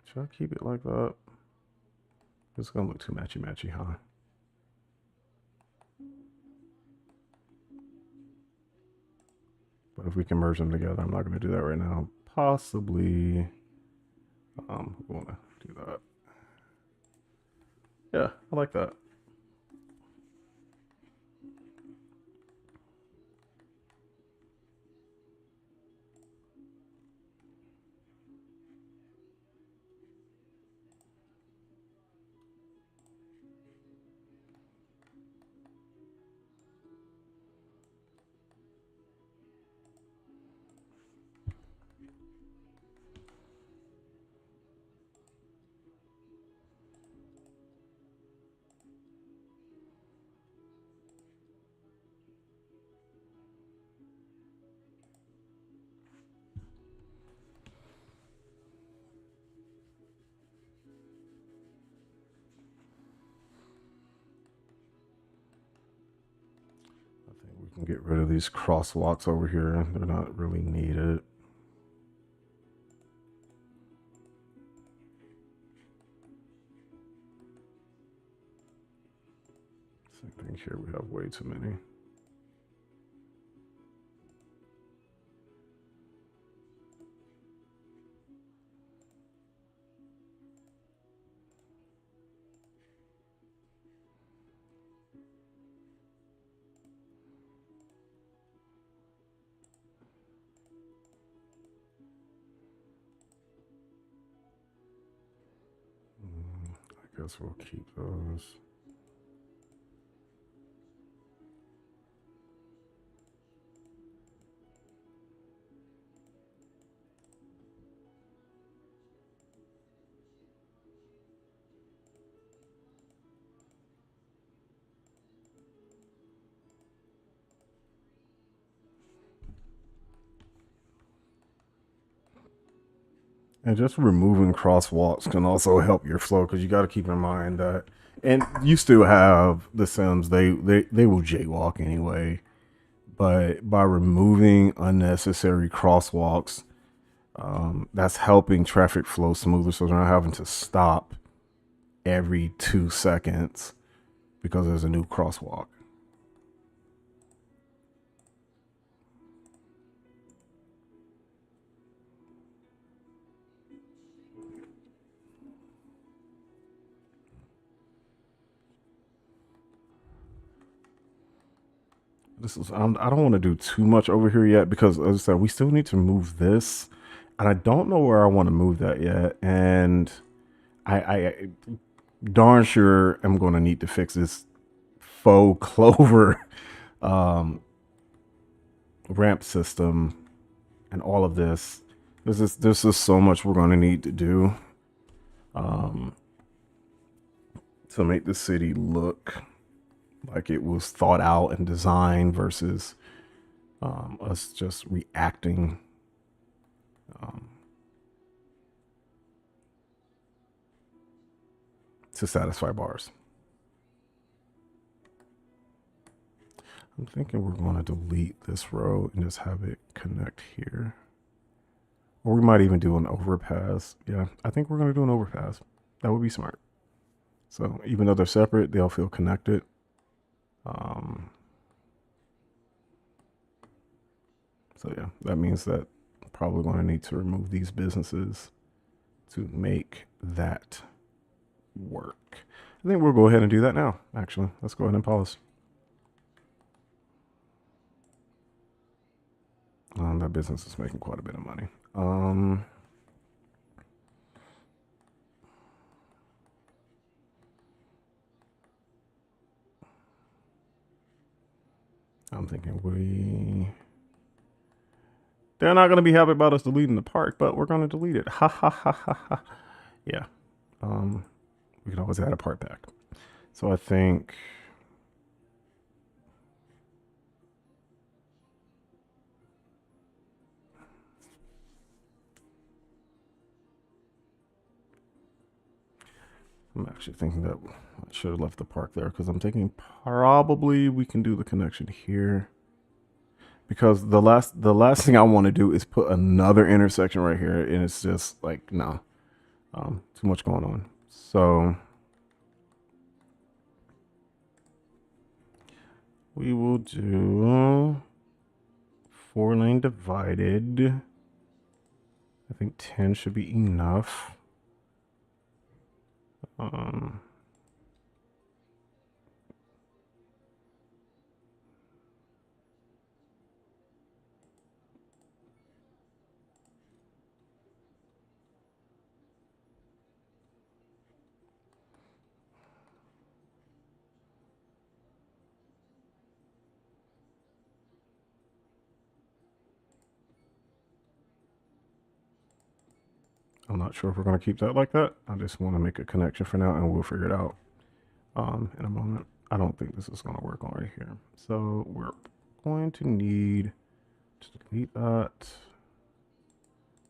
[SPEAKER 1] Should I keep it like that? It's going to look too matchy-matchy, huh? But if we can merge them together, I'm not going to do that right now. Possibly, we want to do that. Yeah, I like that. We can get rid of these crosswalks over here. They're not really needed. Same thing here. We have way too many. I guess we'll keep those. And just removing crosswalks can also help your flow because you got to keep in mind that, and you still have the Sims. They will jaywalk anyway, but by removing unnecessary crosswalks, that's helping traffic flow smoother. So they're not having to stop every 2 seconds because there's a new crosswalk. I don't want to do too much over here yet because, as I said, we still need to move this, and I don't know where I want to move that yet. And I darn sure am going to need to fix this faux clover um, ramp system and all of this. There's just so much we're going to need to do um, to make the city look like it was thought out and designed versus us just reacting to satisfy bars. I'm thinking we're going to delete this row and just have it connect here. Or we might even do an overpass. Yeah, I think we're going to do an overpass. That would be smart. So even though they're separate, they'll feel connected. So yeah, that means that I'm probably going to need to remove these businesses to make that work. I think we'll go ahead and do that now, actually. Let's go ahead and pause. That business is making quite a bit of money. I'm thinking they're not going to be happy about us deleting the park, but we're going to delete it. Ha ha ha ha ha. Yeah. We can always add a part back. So I think I'm actually thinking that I should have left the park there because I'm thinking probably we can do the connection here. Because the last thing I want to do is put another intersection right here, and it's just like no, too much going on. So we will do 4-lane divided. I think 10 should be enough. I'm not sure if we're going to keep that like that. I just want to make a connection for now, and we'll figure it out in a moment. I don't think this is going to work on right here. So we're going to need to delete that,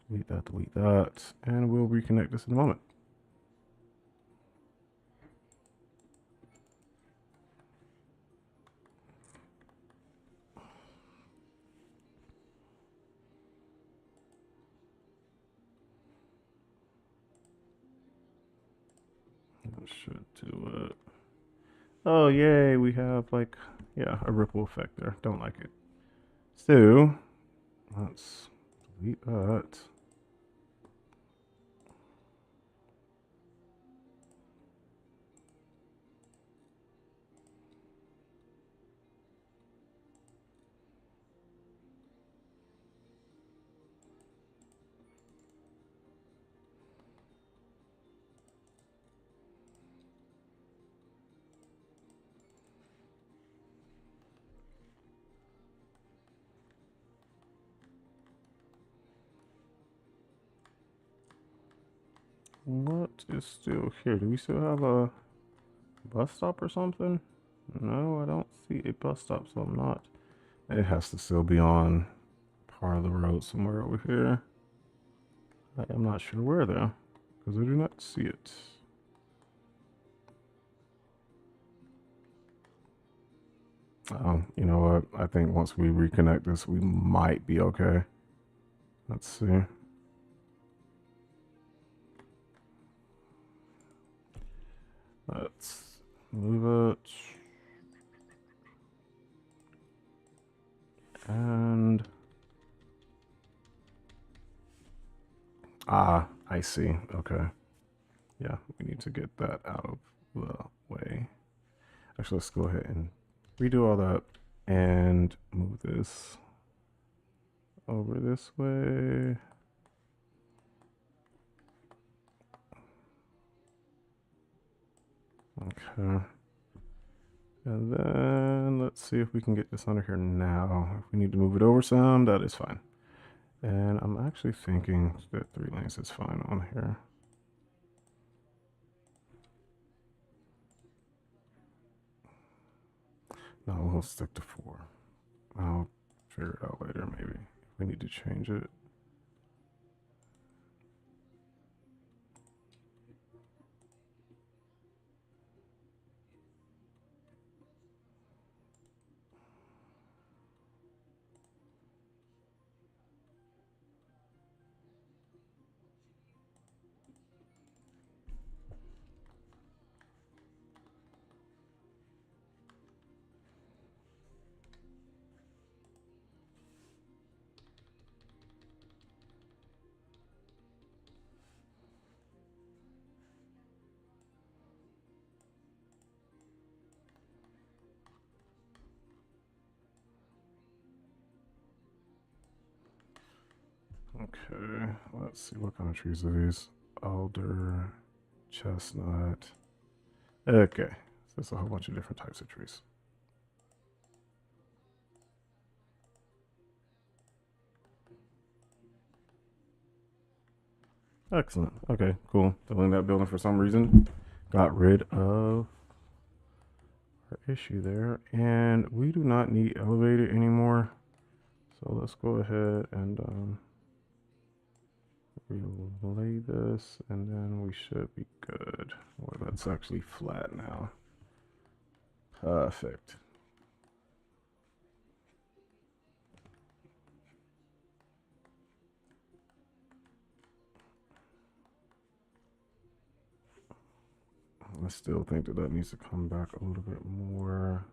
[SPEAKER 1] delete that, and we'll reconnect this in a moment. That should do it. Oh, yay, we have like, yeah, a ripple effect there. Don't like it. So let's delete that. What is still here? Do we still have a bus stop or something? No, I don't see a bus stop, so I'm not. It has to still be on part of the road somewhere over here. I am not sure where though, because I do not see it. Oh, you know what? I think once we reconnect this, we might be okay. Let's see. Let's move it. And I see. Okay. Yeah, we need to get that out of the way. Actually, let's go ahead and redo all that and move this over this way. Okay. And then let's see if we can get this under here now. If we need to move it over some, that is fine. And I'm actually thinking that 3 lanes is fine on here. No, we'll stick to 4. I'll figure it out later, maybe. If we need to change it. Okay, let's see what kind of trees are these. Alder, chestnut. Okay, so there's a whole bunch of different types of trees. Excellent. Okay, cool. Filling that building for some reason. Got rid of our issue there. And we do not need elevator anymore. So let's go ahead and relay this, and then we should be good. Well, that's actually flat now. Perfect. I still think that needs to come back a little bit more.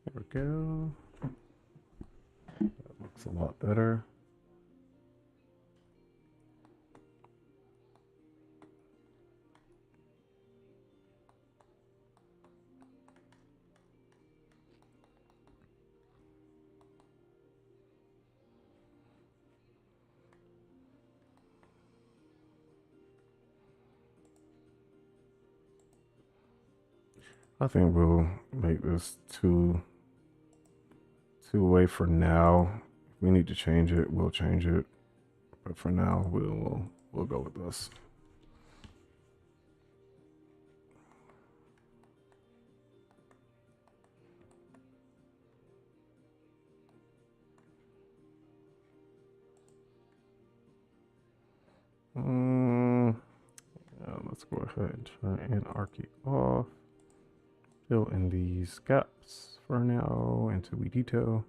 [SPEAKER 1] There we go. That looks a lot better. I think we'll make this two-way for now. If we need to change it, we'll change it. But for now, we'll go with this. Let's go ahead and turn anarchy off. Fill in these gaps for now until we detail.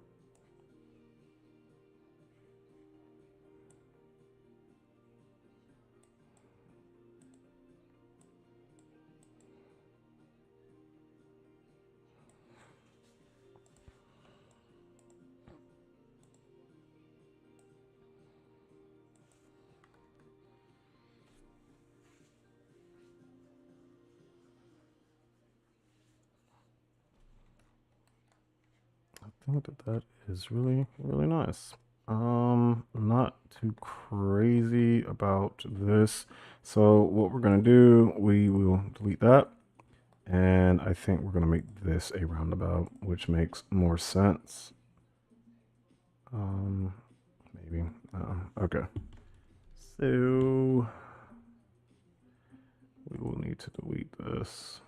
[SPEAKER 1] I think that is really, really nice. Not too crazy about this. So what we're gonna do, we will delete that. And I think we're gonna make this a roundabout, which makes more sense. Maybe. Okay. So we will need to delete this.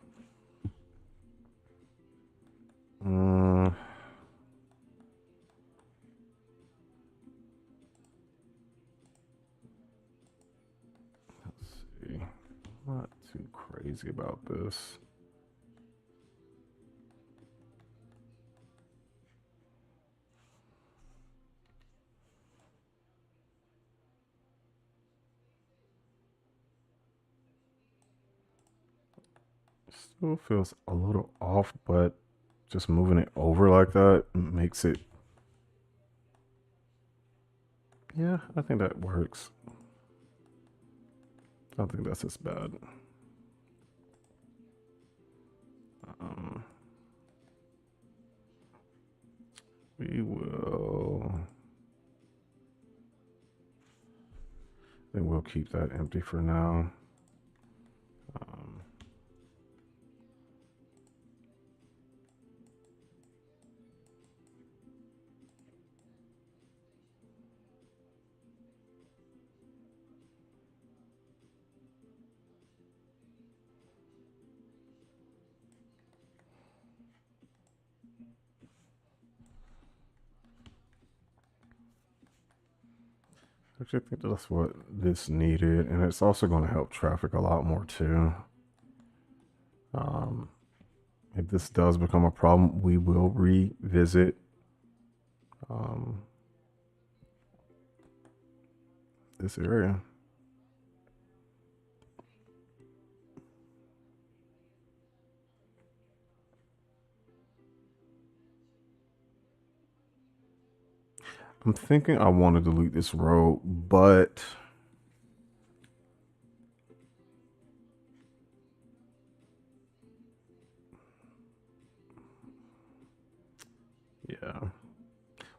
[SPEAKER 1] Let's see. Not too crazy about this. Still feels a little off, but just moving it over like that makes it. Yeah, I think that works. I don't think that's as bad. We will. I think we'll keep that empty for now. Actually, I think that's what this needed, and it's also going to help traffic a lot more too. If this does become a problem, we will revisit this area. I'm thinking I want to delete this road, but yeah,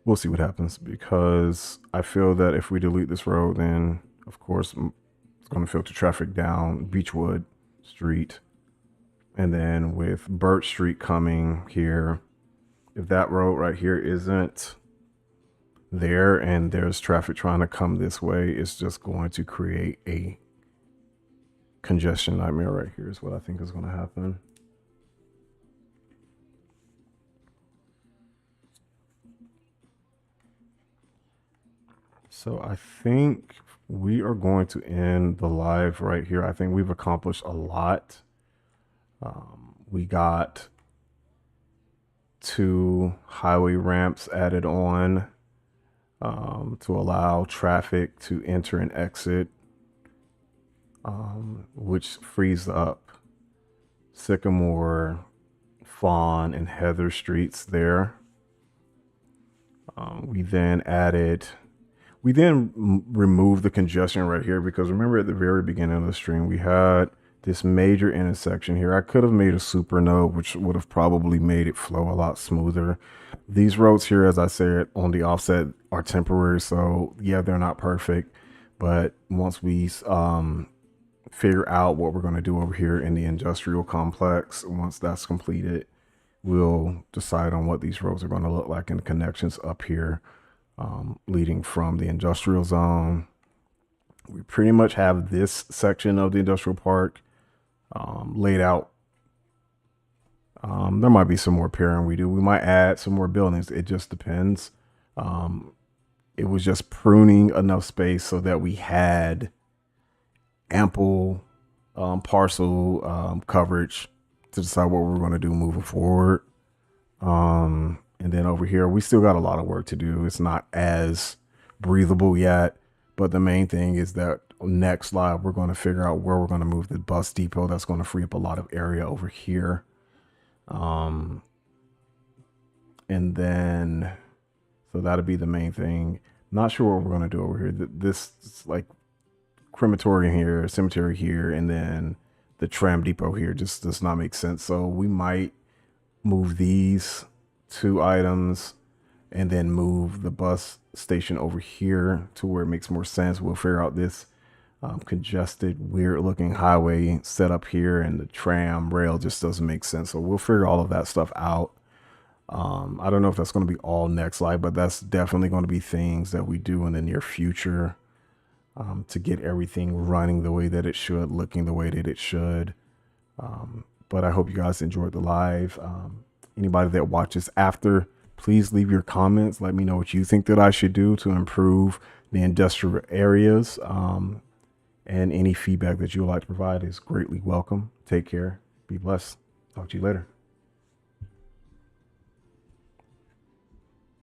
[SPEAKER 1] we'll see what happens, because I feel that if we delete this road, then of course it's going to filter traffic down Beechwood Street. And then with Birch Street coming here, if that road right here isn't there and there's traffic trying to come this way, it's just going to create a congestion nightmare right here is what I think is going to happen. So I think we are going to end the live right here. I think we've accomplished a lot. We got 2 highway ramps added on to allow traffic to enter and exit, which frees up Sycamore, Fawn, and Heather streets there. We then removed the congestion right here, because remember at the very beginning of the stream, we had this major intersection here. I could have made a super node, which would have probably made it flow a lot smoother. These roads here, as I said, on the offset are temporary. So yeah, they're not perfect, but once we figure out what we're going to do over here in the industrial complex, once that's completed, we'll decide on what these roads are going to look like and the connections up here leading from the industrial zone. We pretty much have this section of the industrial park laid out. There might be some more pairing we do. We might add some more buildings. It just depends. It was just pruning enough space so that we had ample parcel coverage to decide what we're going to do moving forward. And then over here, we still got a lot of work to do. It's not as breathable yet, but the main thing is that next live, we're going to figure out where we're going to move the bus depot. That's going to free up a lot of area over here. And then, so that'll be the main thing. Not sure what we're going to do over here. This is like crematory here, cemetery here, and then the tram depot here just does not make sense. So we might move these 2 items and then move the bus station over here to where it makes more sense. We'll figure out this congested, weird looking highway set up here, and the tram rail just doesn't make sense. So we'll figure all of that stuff out. I don't know if that's going to be all next live, but that's definitely going to be things that we do in the near future, to get everything running the way that it should, looking the way that it should. But I hope you guys enjoyed the live. Anybody that watches after, please leave your comments. Let me know what you think that I should do to improve the industrial areas. And any feedback that you would like to provide is greatly welcome. Take care. Be blessed. Talk to you later.